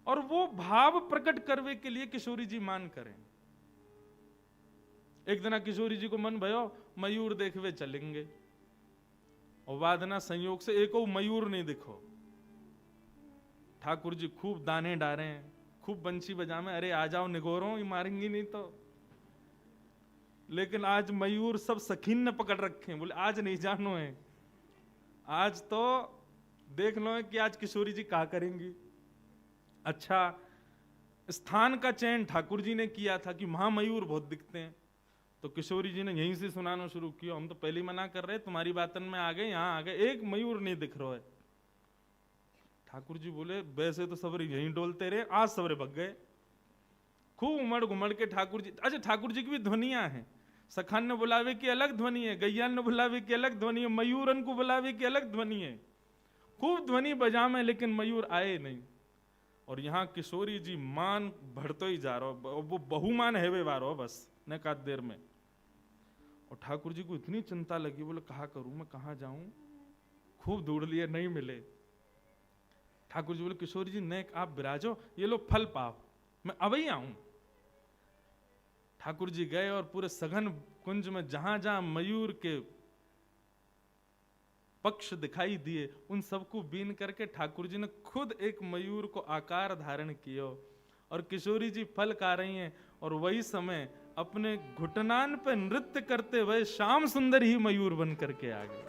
और वो भाव प्रकट करने के लिए किशोरी जी मान करें। एक दिन किशोरी जी को मन भयो मयूर देखवे चलेंगे, और वादना संयोग से एक मयूर नहीं दिखो। ठाकुर जी खूब दाने डारे, खूब बंशी बजामे, अरे आ जाओ निगोरो, ये मारेंगी नहीं तो। लेकिन आज मयूर सब सखीन ने पकड़ रखे हैं, बोले आज नहीं जानो है, आज तो देख लो है कि आज किशोरी जी क्या करेंगी। अच्छा, स्थान का चयन ठाकुर जी ने किया था कि महामयूर बहुत दिखते हैं, तो किशोरी जी ने यहीं से सुनाना शुरू किया, हम तो पहले ही मना कर रहे, तुम्हारी बातन में आ गए, यहां आ गए, एक मयूर नहीं दिख रहा है। ठाकुर जी बोले वैसे तो सबरे यहीं डोलते रहे, आज सबरे भग गए। खूब उमड़ घुमड़ के ठाकुर जी, अच्छा ठाकुर जी की भी ध्वनियां हैं, सखान ने बुलावे की अलग ध्वनि है, गैयान ने बुलावे की अलग ध्वनि है, मयूरन को बुलावे की अलग ध्वनि है, खूब ध्वनि बजामे, लेकिन मयूर आए नहीं। और यहाँ किशोरी जी मान बढ़तो ही जा रहा, वो बहुमान है वे वारो बस न का देर में। और ठाकुर जी को इतनी चिंता लगी, बोले कहा करूं मैं, कहा जाऊं, खूब ढूंढ लिए नहीं मिले। ठाकुर जी बोले किशोरी जी ने आप विराजो, ये लो फल पाओ, मैं अभी आऊं। ठाकुर जी गए और पूरे सघन कुंज में जहां जहां मयूर के पक्ष दिखाई दिए, उन सबको बीन करके ठाकुर जी ने खुद एक मयूर को आकार धारण किया, और किशोरी जी फल खा रही हैं, और वही समय अपने घुटनान पे नृत्य करते हुए श्याम सुंदर ही मयूर बन करके आ गए,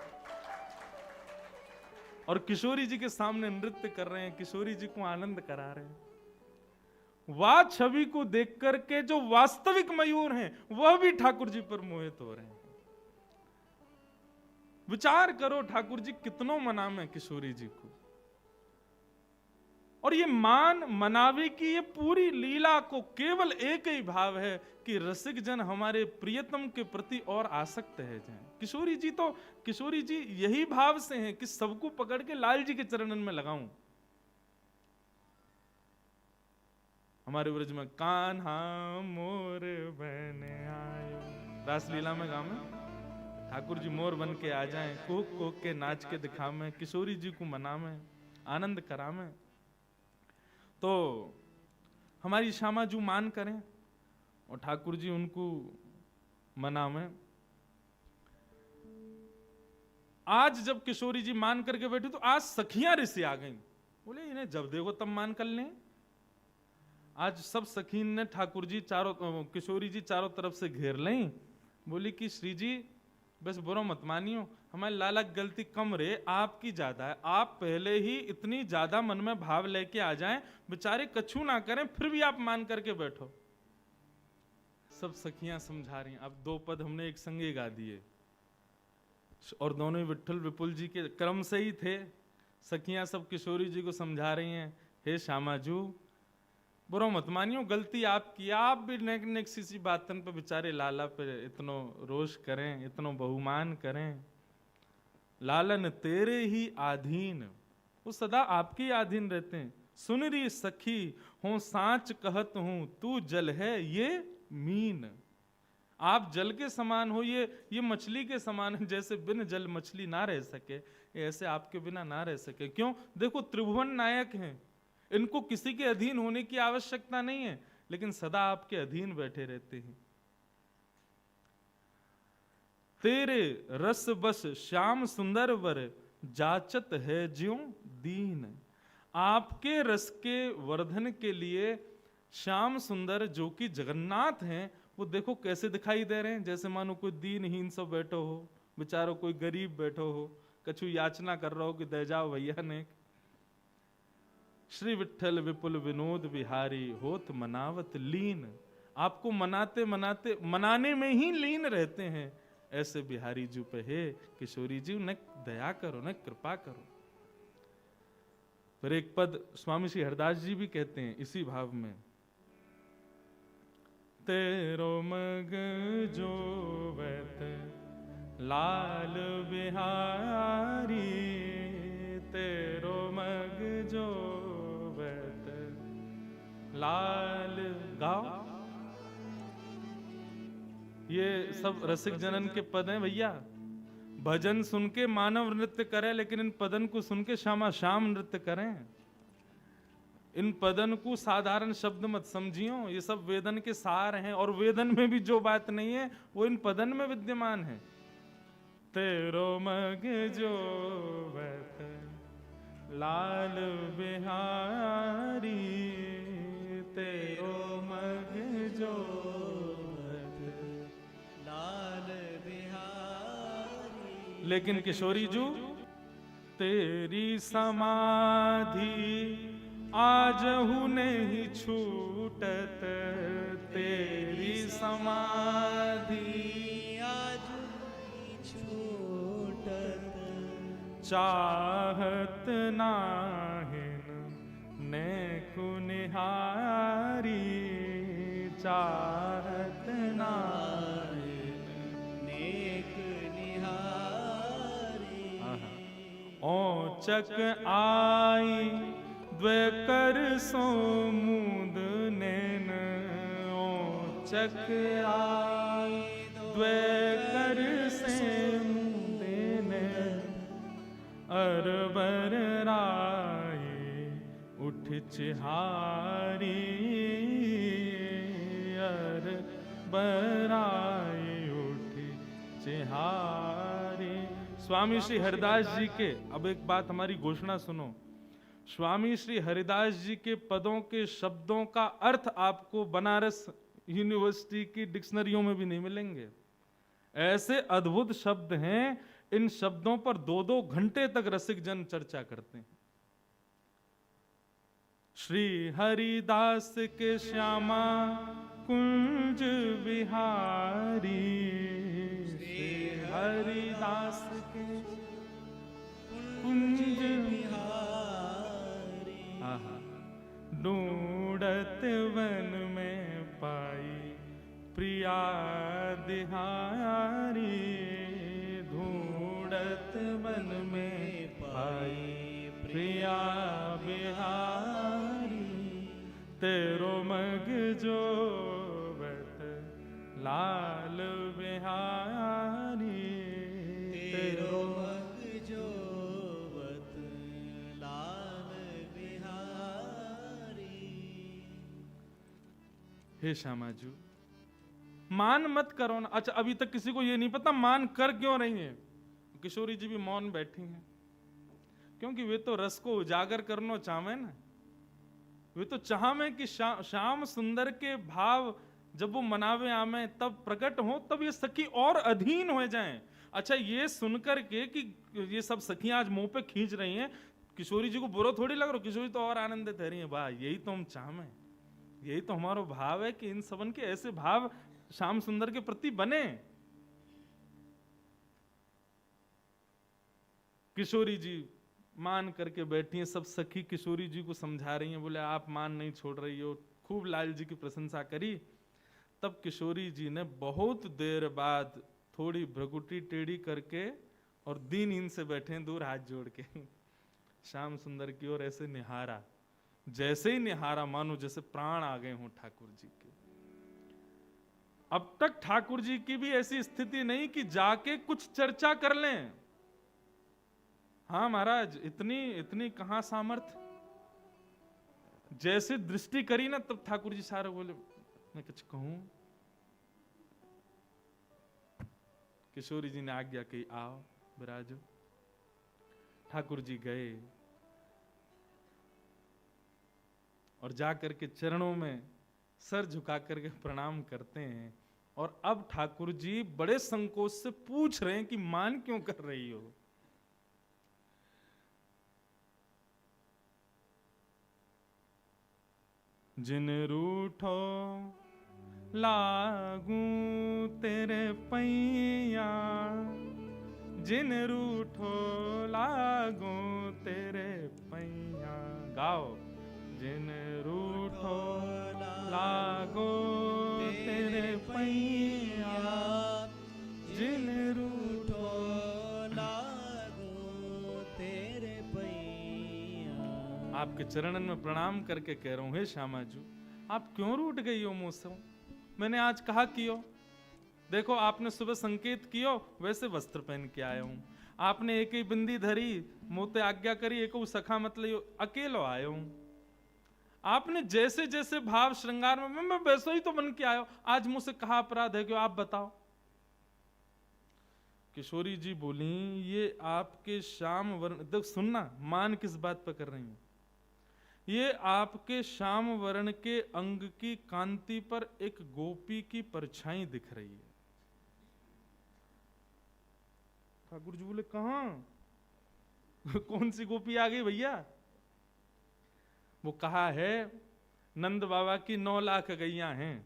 और किशोरी जी के सामने नृत्य कर रहे हैं, किशोरी जी को आनंद करा रहे हैं। वह छवि को देख करके जो वास्तविक मयूर हैं, वह भी ठाकुर जी पर मोहित हो रहे हैं। विचार करो ठाकुर जी कितनों मनामे किशोरी जी को, और ये मान मनावे की ये पूरी लीला को केवल एक ही भाव है कि रसिक जन हमारे प्रियतम के प्रति और आसक्त है जाए। किशोरी जी यही भाव से हैं कि सबको पकड़ के लाल जी के चरणन में लगाऊं। हमारे ब्रज में कान्हा मोर बन आयो, रासलीला में गाँव में ठाकुर जी मोर बन के आ जाएं, कोक कोक के नाच के दिखावे, किशोरी जी को मनावे, आनंद करावे। तो हमारी श्यामा जू मान करें और ठाकुर जी उनको मनावे। आज जब किशोरी जी मान करके बैठी, तो आज सखियां ऋषि आ गईं, बोले इन्हें जब देखो तब मान कर लें। आज सब सखीन ने ठाकुर जी किशोरी जी चारों तरफ से घेर लें, बोली कि श्री जी बस बुरा मत मानियो, हमारे लाला गलती कम रे, आपकी ज्यादा है, आप पहले ही इतनी ज्यादा मन में भाव लेके आ जाएं, बेचारे कछु ना करें, फिर भी आप मान करके बैठो। सब सखियां समझा रही हैं। अब दो पद हमने एक संगे गा दिए, और दोनों ही विठल विपुल जी के क्रम से ही थे। सखियां सब किशोरी जी को समझा रही हैं, हे श्यामा जू बुरा मत मानियो, गलती आपकी, आप भी नेक नेक सी बातन पे बेचारे लाला पे इतनो रोष करें, इतनो बहुमान करें। लालन तेरे ही आधीन, वो सदा आपके अधीन रहते हैं। सुनरी सखी हो सांच कहत हूं, तू जल है ये मीन। आप जल के समान हो, ये मछली के समान है, जैसे बिन जल मछली ना रह सके, ऐसे आपके बिना ना रह सके। क्यों? देखो त्रिभुवन नायक हैं, इनको किसी के अधीन होने की आवश्यकता नहीं है, लेकिन सदा आपके अधीन बैठे रहते हैं। तेरे रस बस श्याम सुंदर वर, जाचत है ज्यों दीन। आपके रस के वर्धन के लिए श्याम सुंदर जो कि जगन्नाथ हैं, वो देखो कैसे दिखाई दे रहे हैं, जैसे मानो कोई दीनहीन सब बैठो हो, बेचारो कोई गरीब बैठो हो, कछु याचना कर रहा हो कि दे जाओ भैया ने। श्री विठल विपुल विनोद बिहारी होत मनावत लीन। आपको मनाते मनाते मनाने में ही लीन रहते हैं, ऐसे बिहारी जी पे है किशोरी जी, उन्हें दया करो, उन्हें कृपा करो। फिर एक पद स्वामी श्री हरिदास जी भी कहते हैं इसी भाव में, तेरो मग जो वैत लाल बिहारी, तेरो मग जो वैत लाल। गाओ, ये सब रसिक जनन के पद हैं भैया। भजन सुन के मानव नृत्य करे, लेकिन इन पदन को सुन के श्यामा श्याम नृत्य करें। इन पदन को साधारण शब्द मत समझियो, ये सब वेदन के सार हैं, और वेदन में भी जो बात नहीं है वो इन पदन में विद्यमान है। तेरो मग जो वैत लाल बिहारी, तेरो मग जो लाल बिहारी। लेकिन किशोरी जू, तेरी समाधि आजहु नहीं छूटत, तेरी समाधि आज छूटत, चाहत नाहिन नेकु निहारी, चाहत नाहिन नेक निहारी। औचक आई द्वेकर सो मूद नैन, औचक आई द्वेकर से मूद नैन, अरबर राय उठ चिहारी, अरबर राय उठ चिहारी। स्वामी श्री हरिदास जी के, अब एक बात हमारी घोषणा सुनो, स्वामी श्री हरिदास जी के पदों के शब्दों का अर्थ आपको बनारस यूनिवर्सिटी की डिक्शनरियों में भी नहीं मिलेंगे। ऐसे अद्भुत शब्द हैं, इन शब्दों पर 2-2 घंटे तक रसिक जन चर्चा करते हैं। श्री हरिदास के श्यामा कुंज बिहारी, श्री हरिदास के कुंज बिहारी। ढूंढत वन में पाई प्रिया दिहारी, ढूंढत वन में पाई प्रिया बिहारी, तेरो मग जो वैत लाल बिहारी, तेरो मग जो वैत लाल बिहारी। हे श्यामाजू, मान मत करो ना। अच्छा, अभी तक किसी को ये नहीं पता मान कर क्यों रही है। किशोरी जी भी मौन बैठी हैं, क्योंकि वे तो रस को उजागर करना चाहे ना। वे तो चाहे कि श्याम सुंदर के भाव जब वो मनावे आमे तब प्रकट हो, तब ये सखी और अधीन हो जाएं। अच्छा, ये सुनकर के कि ये सब सखियां आज मुंह पे खींच रही हैं, किशोरी जी को बुरा थोड़ी लग रहा। किशोरी तो और आनंदित रही है, वाह यही तो हम चाहें, यही तो हमारा भाव है कि इन सबन के ऐसे भाव श्याम सुंदर के प्रति बने। किशोरी जी मान करके बैठी हैं, सब सखी किशोरी जी को समझा रही हैं, बोले आप मान नहीं छोड़ रही हो। खूब लाल जी की प्रशंसा करी। तब किशोरी जी ने बहुत देर बाद थोड़ी भ्रकुटी टेढ़ी करके और दीनहीन से बैठे दूर हाथ जोड़ के श्याम सुंदर की ओर ऐसे निहारा। जैसे ही निहारा मानो जैसे प्राण आ गए हों ठाकुर जी के। अब तक ठाकुर जी की भी ऐसी स्थिति नहीं कि जाके कुछ चर्चा कर लें। हाँ महाराज, इतनी कहां सामर्थ्य। जैसे दृष्टि करी ना तब ठाकुर जी सारे बोले मैं कुछ कहूं। किशोरी जी ने आज्ञा की, आओ विराजो। ठाकुर जी गए और जाकर के चरणों में सर झुका करके प्रणाम करते हैं। और अब ठाकुर जी बड़े संकोच से पूछ रहे हैं कि मान क्यों कर रही हो। जिन रूठो लागू तेरे पैया, जिन रूठो लागू तेरे पैया, आपके चरणन में प्रणाम करके कह रहा हूं, हे श्यामाजू आप क्यों रूठ गई हो मुझसे? मैंने आज कहा कियो, देखो आपने सुबह संकेत कियो, वैसे वस्त्र पहन के आया हूं। आपने एक ही बिंदी धरी, मोते आज्ञा करी, एक सखा मतलब अकेलो आया हूं। आपने जैसे जैसे भाव श्रृंगार में, मैं वैसा ही तो बन के आया हूं। आज मुझसे कहा अपराध है, क्यों आप बताओ। किशोरी जी बोली, ये आपके श्याम वर्ण, देख सुनना, मान किस बात पर कर रही हूं, ये आपके श्याम वर्ण के अंग की कांति पर एक गोपी की परछाई दिख रही है। ठाकुर जी बोले, कहां कौन सी गोपी आ गई भैया? वो कहा है, नंद बाबा की 9 लाख गैया हैं,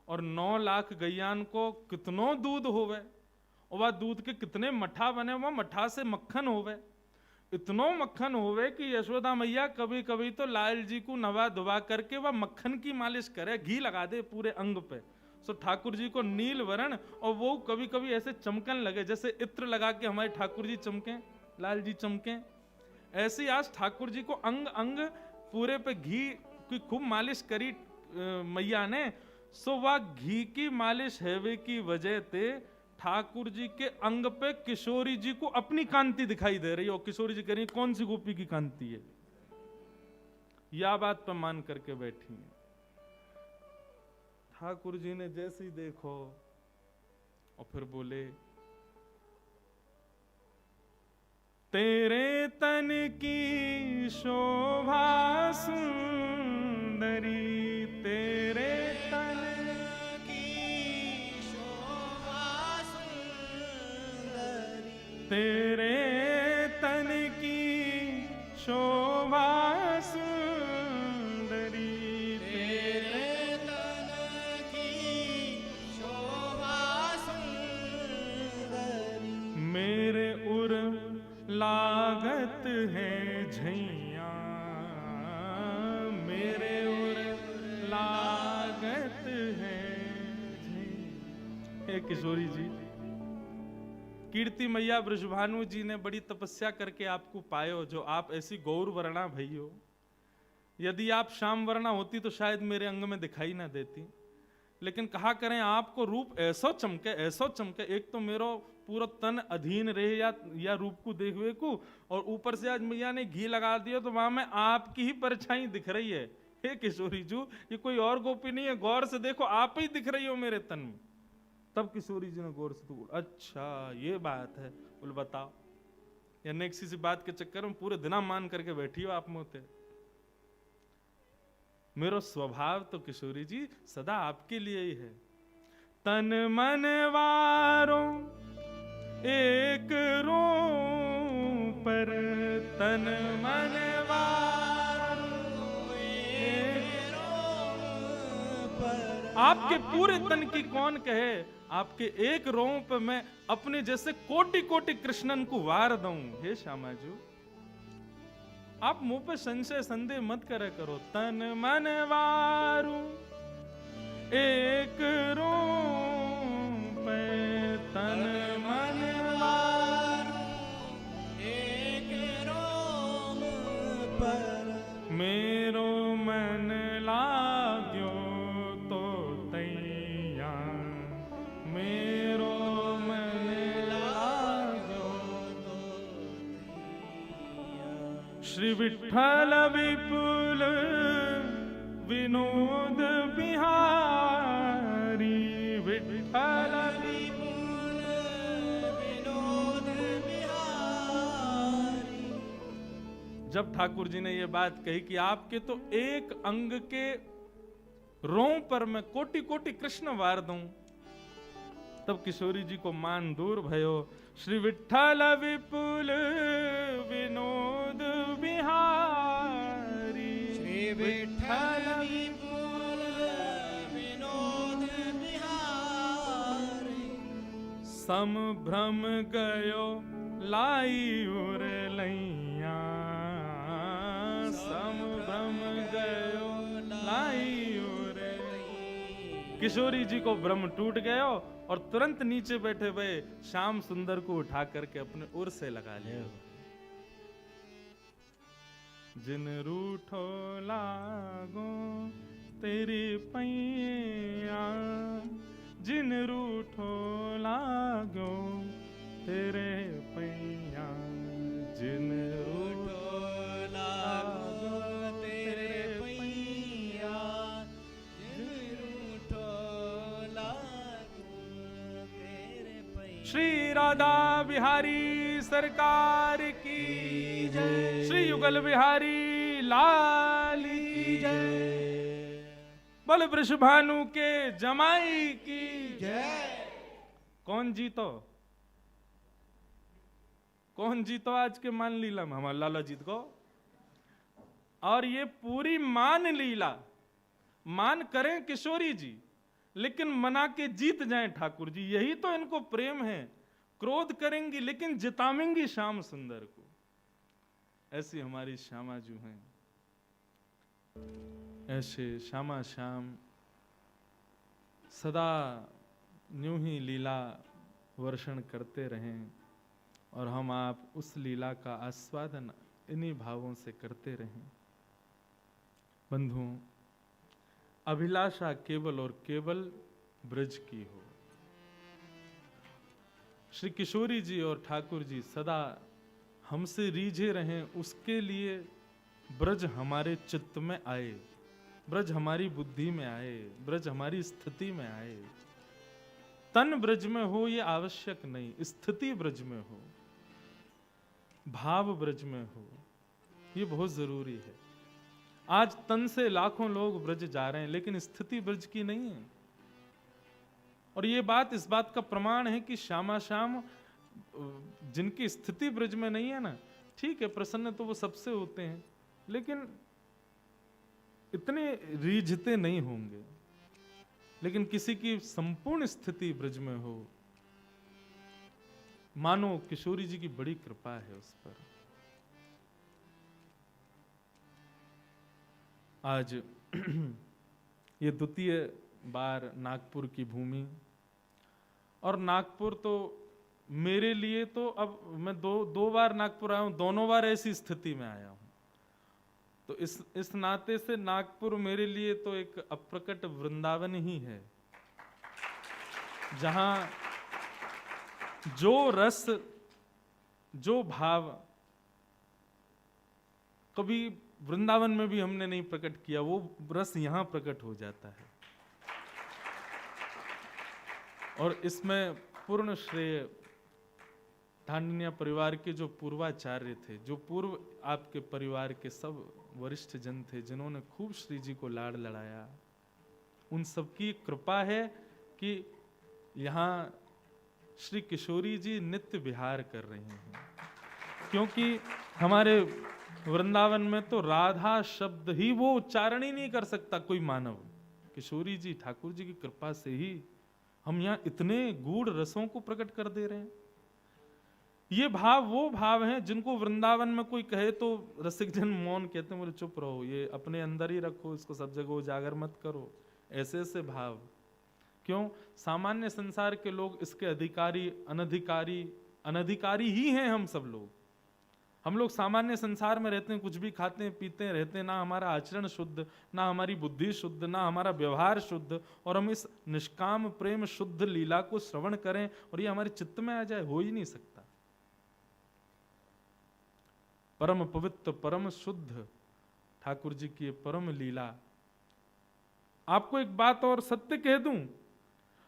और 9 लाख गैयान को कितनो दूध होवे, और वह दूध के कितने मठा बने, वह मठा से मक्खन होवे, इतनो मक्खन होवे कि यशोदा मैया कभी कभी तो लाल जी को नवा धुबा करके वह मक्खन की मालिश करे, घी लगा दे पूरे अंग पे, सो ठाकुर जी को नील वर्ण, और वो कभी कभी ऐसे चमकन लगे जैसे इत्र लगा के हमारे ठाकुर जी चमके, लाल जी चमके। ऐसी आज ठाकुर जी को अंग अंग पूरे पे घी की खूब मालिश करी मैया ने, सो वह घी की मालिश हेवे की वजह से ठाकुर जी के अंग पे किशोरी जी को अपनी कांति दिखाई दे रही है। और किशोरी जी कह रही, कौन सी गोपी की कांति है? यह बात पर मान करके बैठी है। ठाकुर जी ने जैसे ही देखो और फिर बोले, तेरे तन की शोभा सुंदरी, तेरे तन तेरे तन की शोभा सुंदरी, तेरे तन की शोभा सुंदरी, मेरे उर लागत है झैया, मेरे उर लागत है झैया। हे किशोरी जी, कीर्ति मैया वृषभानु जी ने बड़ी तपस्या करके आपको पायो, जो आप ऐसी गौर वर्णा भई हो। यदि आप श्याम वर्णा होती तो शायद मेरे अंग में दिखाई ना देती, लेकिन कहा करें आपको रूप ऐसा चमके, ऐसा चमके, एक तो मेरो पूरा तन अधीन रहे या रूप को देख हुए को, और ऊपर से आज मैया ने घी लगा दिया तो वहां में आपकी ही परछाई दिख रही है। हे किशोरी जी, ये कोई और गोपी नहीं है, गौर से देखो आप ही दिख रही हो मेरे तन में। तब किशोरी जी ने गौर से तो बोला, अच्छा ये बात है, बोल बताओ। या नेक्स्ट किसी बात के चक्कर में पूरे दिना मान करके बैठी हो आप मोते। मेरा स्वभाव तो किशोरी जी सदा आपके लिए ही है। तन मन वारो एक रो पर, तन मन वारो एक रो पर। आपके पूरे तन की कौन कहे, आपके एक रों पे मैं अपने जैसे कोटि कोटि कृष्णन को वार दूं। हे श्यामाजू, आप मुंह पे संशय संदेह मत करे करो। तन मन वारू एक रों पे, तन मन वारू एक रोम पर, मेरो मन लाग्यो तो तैया, मेरो मन लाग्यो तो तैया। श्री विठ्ठल विपुल विनोद बिहारी, विठ्ठल विपुल विनोद बिहारी। जब ठाकुर जी ने ये बात कही कि आपके तो एक अंग के रों पर मैं कोटि कोटि कृष्ण वार दूं, तब किशोरी जी को मान दूर भयो। श्री विठ्ठल विपुल विनोद बिहारी, श्री विठ्ठल विपुल विनोद बिहारी। संभ्रम गयो लाई उर लैया, संभ्रम गयो लाई उर लैया। किशोरी जी को भ्रम टूट गयो और तुरंत नीचे बैठे हुए श्याम सुंदर को उठा करके अपने उर से लगा लिया। जिन रूठो लागो तेरी पैया, जिन रूठो लागो तेरे पैया, जिन रूठो लागो तेरे पैया, जिन रूठो लागो तेरे पैया। श्री राधा बिहारी सरकार की जय। श्री युगल बिहारी लाल की जय। बल वृषभानु के जमाई की जय। कौन जीतो? कौन जीतो आज के मान लीला में? हमारा लाला जीत को। और ये पूरी मान लीला मान करें किशोरी जी, लेकिन मना के जीत जाएं ठाकुर जी, यही तो इनको प्रेम है। क्रोध करेंगी लेकिन जितावेंगी श्याम सुंदर को। ऐसी हमारी श्यामा जू हैं। ऐसे श्यामा श्याम सदा न्यूं ही लीला वर्षण करते रहें और हम आप उस लीला का आस्वादन इन्हीं भावों से करते रहें। बंधुओं, अभिलाषा केवल और केवल ब्रज की हो। श्री किशोरी जी और ठाकुर जी सदा हमसे रीझे रहें, उसके लिए ब्रज हमारे चित्त में आए, ब्रज हमारी बुद्धि में आए, ब्रज हमारी स्थिति में आए। तन ब्रज में हो ये आवश्यक नहीं, स्थिति ब्रज में हो, भाव ब्रज में हो, ये बहुत जरूरी है। आज तन से लाखों लोग ब्रज जा रहे हैं लेकिन स्थिति ब्रज की नहीं है। और ये बात इस बात का प्रमाण है कि श्यामा श्याम जिनकी स्थिति ब्रज में नहीं है ना, ठीक है प्रसन्न तो वो सबसे होते हैं लेकिन इतने रीझते नहीं होंगे। लेकिन किसी की संपूर्ण स्थिति ब्रज में हो, मानो किशोरी जी की बड़ी कृपा है उस पर। आज ये द्वितीय बार नागपुर की भूमि, और नागपुर तो मेरे लिए तो अब मैं दो बार नागपुर आया हूं, दोनों बार ऐसी स्थिति में आया हूं। तो इस नाते से नागपुर मेरे लिए तो एक अप्रकट वृंदावन ही है, जहां जो रस जो भाव कभी वृंदावन में भी हमने नहीं प्रकट किया, वो रस यहां प्रकट हो जाता है। और इसमें पूर्ण श्रेय ढांडनिया परिवार के जो पूर्वाचार्य थे, जो पूर्व आपके परिवार के सब वरिष्ठ जन थे, जिन्होंने खूब श्री जी को लाड़ लड़ाया, उन सबकी कृपा है कि यहाँ श्री किशोरी जी नित्य विहार कर रही हैं। क्योंकि हमारे वृंदावन में तो राधा शब्द ही वो उच्चारण ही नहीं कर सकता कोई मानव। किशोरी जी ठाकुर जी की कृपा से ही हम यहाँ इतने गूढ़ रसों को प्रकट कर दे रहे हैं। ये भाव वो भाव हैं जिनको वृंदावन में कोई कहे तो रसिक जन मौन कहते हैं, बोले चुप रहो, ये अपने अंदर ही रखो, इसको सब जगह उजागर मत करो। ऐसे ऐसे भाव क्यों? सामान्य संसार के लोग इसके अधिकारी अनधिकारी ही हैं। हम लोग सामान्य संसार में रहते हैं, कुछ भी खाते हैं पीते हैं रहते हैं, ना हमारा आचरण शुद्ध, ना हमारी बुद्धि शुद्ध, ना हमारा व्यवहार शुद्ध, और हम इस निष्काम प्रेम शुद्ध लीला को श्रवण करें और ये हमारे चित्त में आ जाए, हो ही नहीं सकता। परम पवित्र परम शुद्ध ठाकुर जी की परम लीला। आपको एक बात और सत्य कह दूं,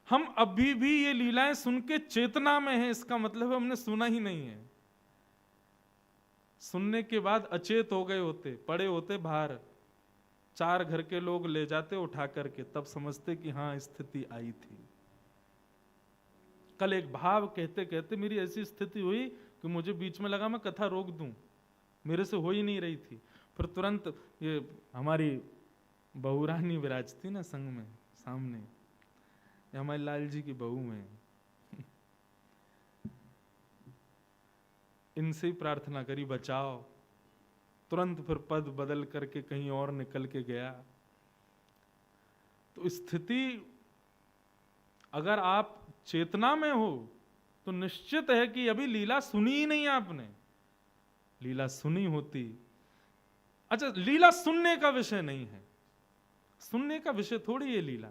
हम अभी भी ये लीलाएं सुन के चेतना में हैं, इसका मतलब हमने सुना ही नहीं है। सुनने के बाद अचेत हो गए होते, पड़े होते बाहर, 4 घर के लोग ले जाते उठा करके, तब समझते कि हाँ स्थिति आई थी। कल एक भाव कहते कहते मेरी ऐसी स्थिति हुई कि मुझे बीच में लगा मैं कथा रोक दूं, मेरे से हो ही नहीं रही थी। फिर तुरंत ये हमारी बहुरानी विराजती ना संग में सामने, ये हमारे लाल जी की बहू में, इनसे ही प्रार्थना करी बचाओ। तुरंत फिर पद बदल करके कहीं और निकल के गया। तो स्थिति अगर आप चेतना में हो तो निश्चित है कि अभी लीला सुनी ही नहीं आपने। लीला सुनी होती, अच्छा, लीला सुनने का विषय नहीं है, सुनने का विषय थोड़ी है लीला।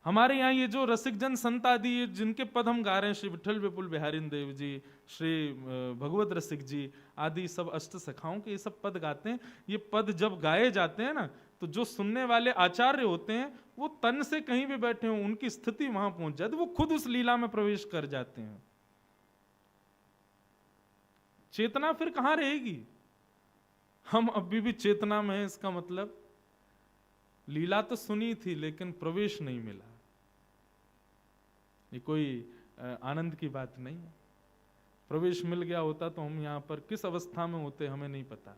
हमारे यहाँ ये जो रसिक जन संत आदि जिनके पद हम गा रहे हैं, श्री विठल विपुल बिहारी देव जी, श्री भगवत रसिक जी आदि सब अष्ट सखाओं के ये सब पद गाते हैं। ये पद जब गाए जाते हैं ना, तो जो सुनने वाले आचार्य होते हैं वो तन से कहीं भी बैठे हों, उनकी स्थिति वहां पहुंच जाती, वो खुद उस लीला में प्रवेश कर जाते हैं। चेतना फिर कहां रहेगी? हम अभी भी चेतना में हैं, इसका मतलब लीला तो सुनी थी लेकिन प्रवेश नहीं मिला। ये कोई आनंद की बात नहीं है। प्रवेश मिल गया होता तो हम यहां पर किस अवस्था में होते हमें नहीं पता।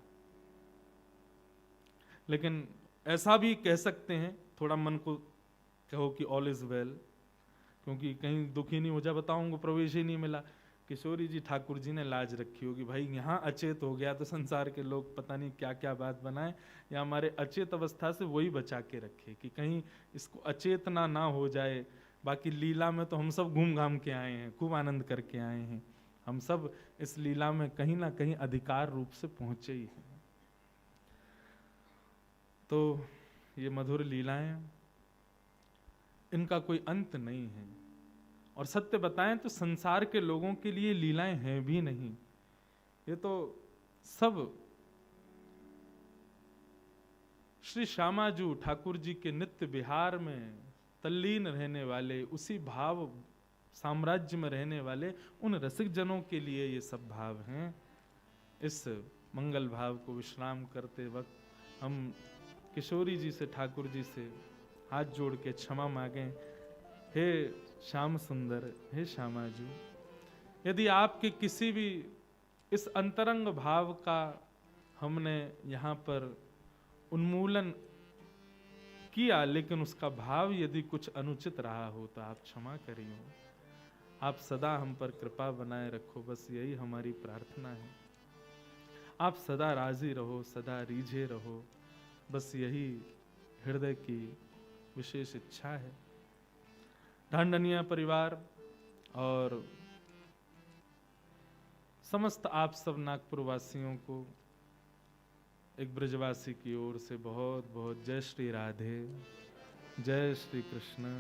लेकिन ऐसा भी कह सकते हैं, थोड़ा मन को कहो कि ऑल इज वेल, क्योंकि कहीं दुखी नहीं हो जा, बताऊंगा प्रवेश ही नहीं मिला। किशोरी जी ठाकुर जी ने लाज रखी होगी, भाई यहाँ अचेत हो गया तो संसार के लोग पता नहीं क्या क्या बात बनाए, या हमारे अचेत अवस्था से वही बचा के रखे कि कहीं इसको अचेतना ना हो जाए। बाकी लीला में तो हम सब घूम घाम के आए हैं, खूब आनंद करके आए हैं, हम सब इस लीला में कहीं ना कहीं अधिकार रूप से पहुंचे ही हैं। तो ये मधुर लीलाएं, इनका कोई अंत नहीं है। और सत्य बताएं तो संसार के लोगों के लिए लीलाएं हैं भी नहीं, ये तो सब श्री श्यामाजू ठाकुर जी के नित्य विहार में तल्लीन रहने वाले, उसी भाव साम्राज्य में रहने वाले उन रसिक जनों के लिए ये सब भाव हैं। इस मंगल भाव को विश्राम करते वक्त हम किशोरी जी से, ठाकुर जी से हाथ जोड़ के क्षमा मांगें। हे श्याम सुंदर, हे श्यामाजू, यदि आपके किसी भी इस अंतरंग भाव का हमने यहाँ पर उन्मूलन किया, लेकिन उसका भाव यदि कुछ अनुचित रहा हो तो आप क्षमा करिए। आप सदा हम पर कृपा बनाए रखो, बस यही हमारी प्रार्थना है। आप सदा राजी रहो, सदा रीझे रहो, बस यही हृदय की विशेष इच्छा है। ढांडनिया परिवार और समस्त आप सब नागपुर वासियों को एक ब्रजवासी की ओर से बहुत बहुत जय श्री राधे, जय श्री कृष्ण।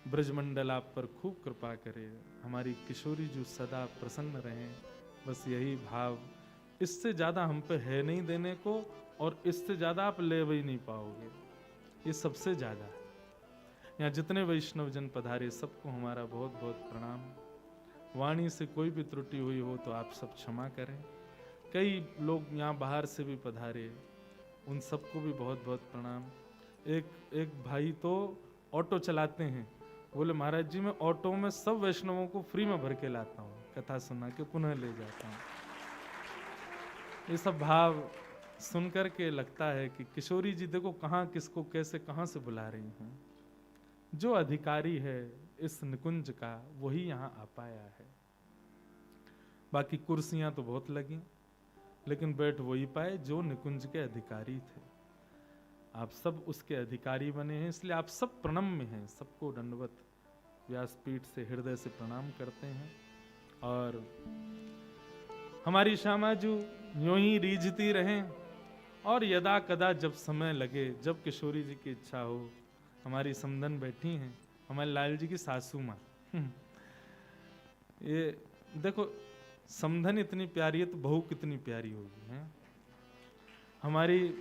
ब्रजमंडल आप पर खूब कृपा करे, हमारी किशोरी जो सदा प्रसन्न रहें, बस यही भाव। इससे ज्यादा हम पे है नहीं देने को, और इससे ज्यादा आप ले भी नहीं पाओगे, ये सबसे ज्यादा है। यहाँ जितने वैष्णव जन पधारे सबको हमारा बहुत बहुत प्रणाम। वाणी से कोई भी त्रुटि हुई हो तो आप सब क्षमा करें। कई लोग यहाँ बाहर से भी पधारे, उन सबको भी बहुत बहुत प्रणाम। एक भाई तो ऑटो चलाते हैं, बोले महाराज जी मैं ऑटो में सब वैष्णवों को फ्री में भर के लाता हूँ, कथा सुना के पुनः ले जाता हूँ। ये सब भाव सुनकर के लगता है कि किशोरी जी देखो कहाँ किसको कैसे कहाँ से बुला रही हैं। जो अधिकारी है इस निकुंज का वही यहाँ आ पाया है। बाकी कुर्सियां तो बहुत लगी, लेकिन बैठ वही पाए जो निकुंज के अधिकारी थे। आप सब उसके अधिकारी बने हैं, इसलिए आप सब प्रणम्य हैं। सबको दंडवत व्यासपीठ से हृदय से प्रणाम करते हैं। और हमारी श्यामाजू यूं ही रीझती रहें, और यदा कदा जब समय लगे, जब किशोरी जी की इच्छा हो। हमारी समधन बैठी हैं, हमारे लाल जी की सासू माँ। ये देखो समधन इतनी प्यारी है तो बहू कितनी प्यारी होगी है। हमारी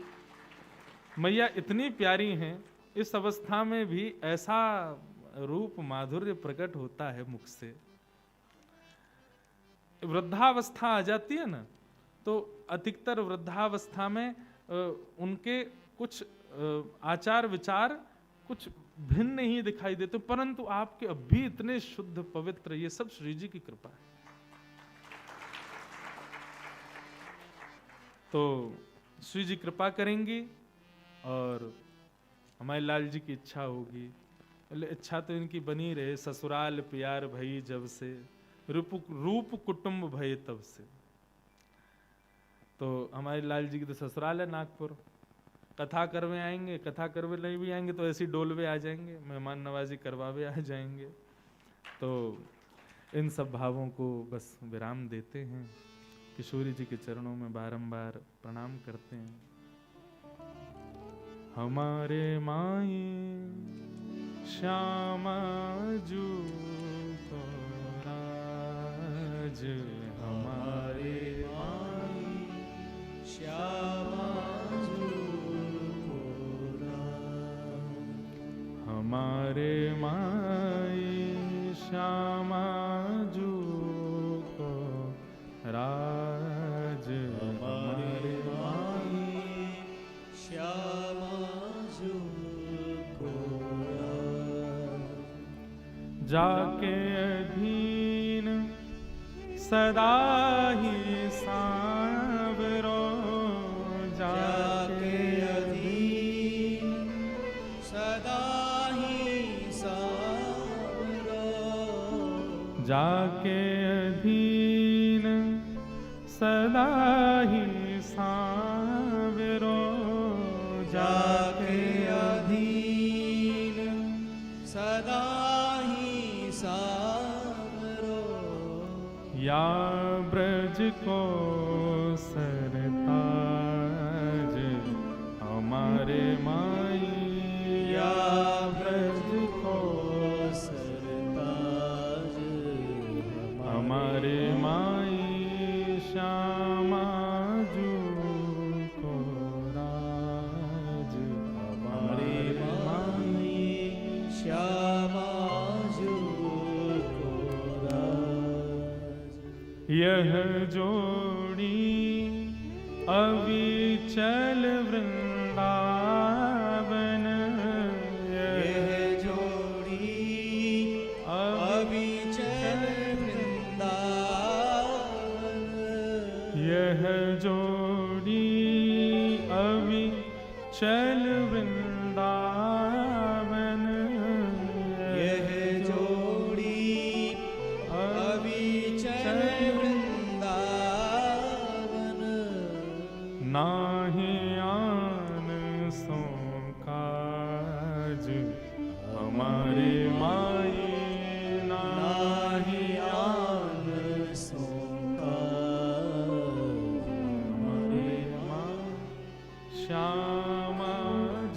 मैया इतनी प्यारी हैं, इस अवस्था में भी ऐसा रूप माधुर्य प्रकट होता है मुख से। वृद्धावस्था आ जाती है ना, तो अधिकतर वृद्धावस्था में उनके कुछ आचार विचार कुछ भिन्न ही दिखाई देते, परंतु आपके अब भी इतने शुद्ध पवित्र, ये सब श्री जी की कृपा है। तो श्री जी कृपा करेंगी और हमारे लाल जी की इच्छा होगी। इच्छा तो इनकी बनी रहे, ससुराल प्यार भई जब से, रूप कुटुंब भय तब से। तो हमारे लाल जी की तो ससुराल है नागपुर। कथा करवे आएंगे, कथा करवे नहीं भी आएंगे तो ऐसी डोलवे आ जाएंगे, मेहमान नवाजी करवावे आ जाएंगे। तो इन सब भावों को बस विराम देते हैं। किशोरी जी के चरणों में बारंबार प्रणाम करते हैं। हमारे माई श्यामा जू को राज, हमारे माई श्यामा जू को राज, हमारे माई श्यामा जू को राज, हमारे माई श्यामा जू को राज, जाके अधीन सदा ही सांवरो, जाके अधीन सदा ही सांवरो, जाके अधीन सदा ही सांवरो, जाके अधीन सदा ही सांवरो, या ब्रज को सरताज, हमारे माई या ब्रज को सरताज, हमारे माई श्यामा जू को राज, हमारे माई श्यामा जू को राज, यह जोड़ी अविचल वृंदावन, यह जोड़ी अविचल वृंदावन, यह जोड़ी अविचल वृंदावन, यह जोड़ी अविचल वृंदावन, नाही आन सो काज, हमारे माई नाही आन सो काज, हमारे माँ श्यामा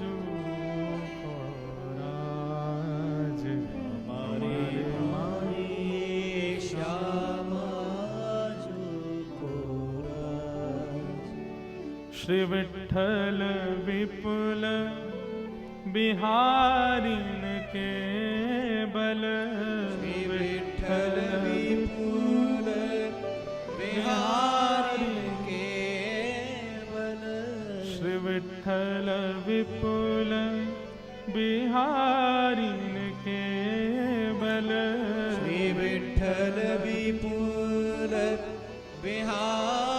जू को राज, हमारे माई श्यामा जू को राज, श्री विठ्ठल विपुल बिहारिन के बल, श्री विठ्ठल विपुल बिहारी के बल, श्री विठ्ठल विपुल बिहारिन के बल, श्री विठ्ठल विपुल बिहारी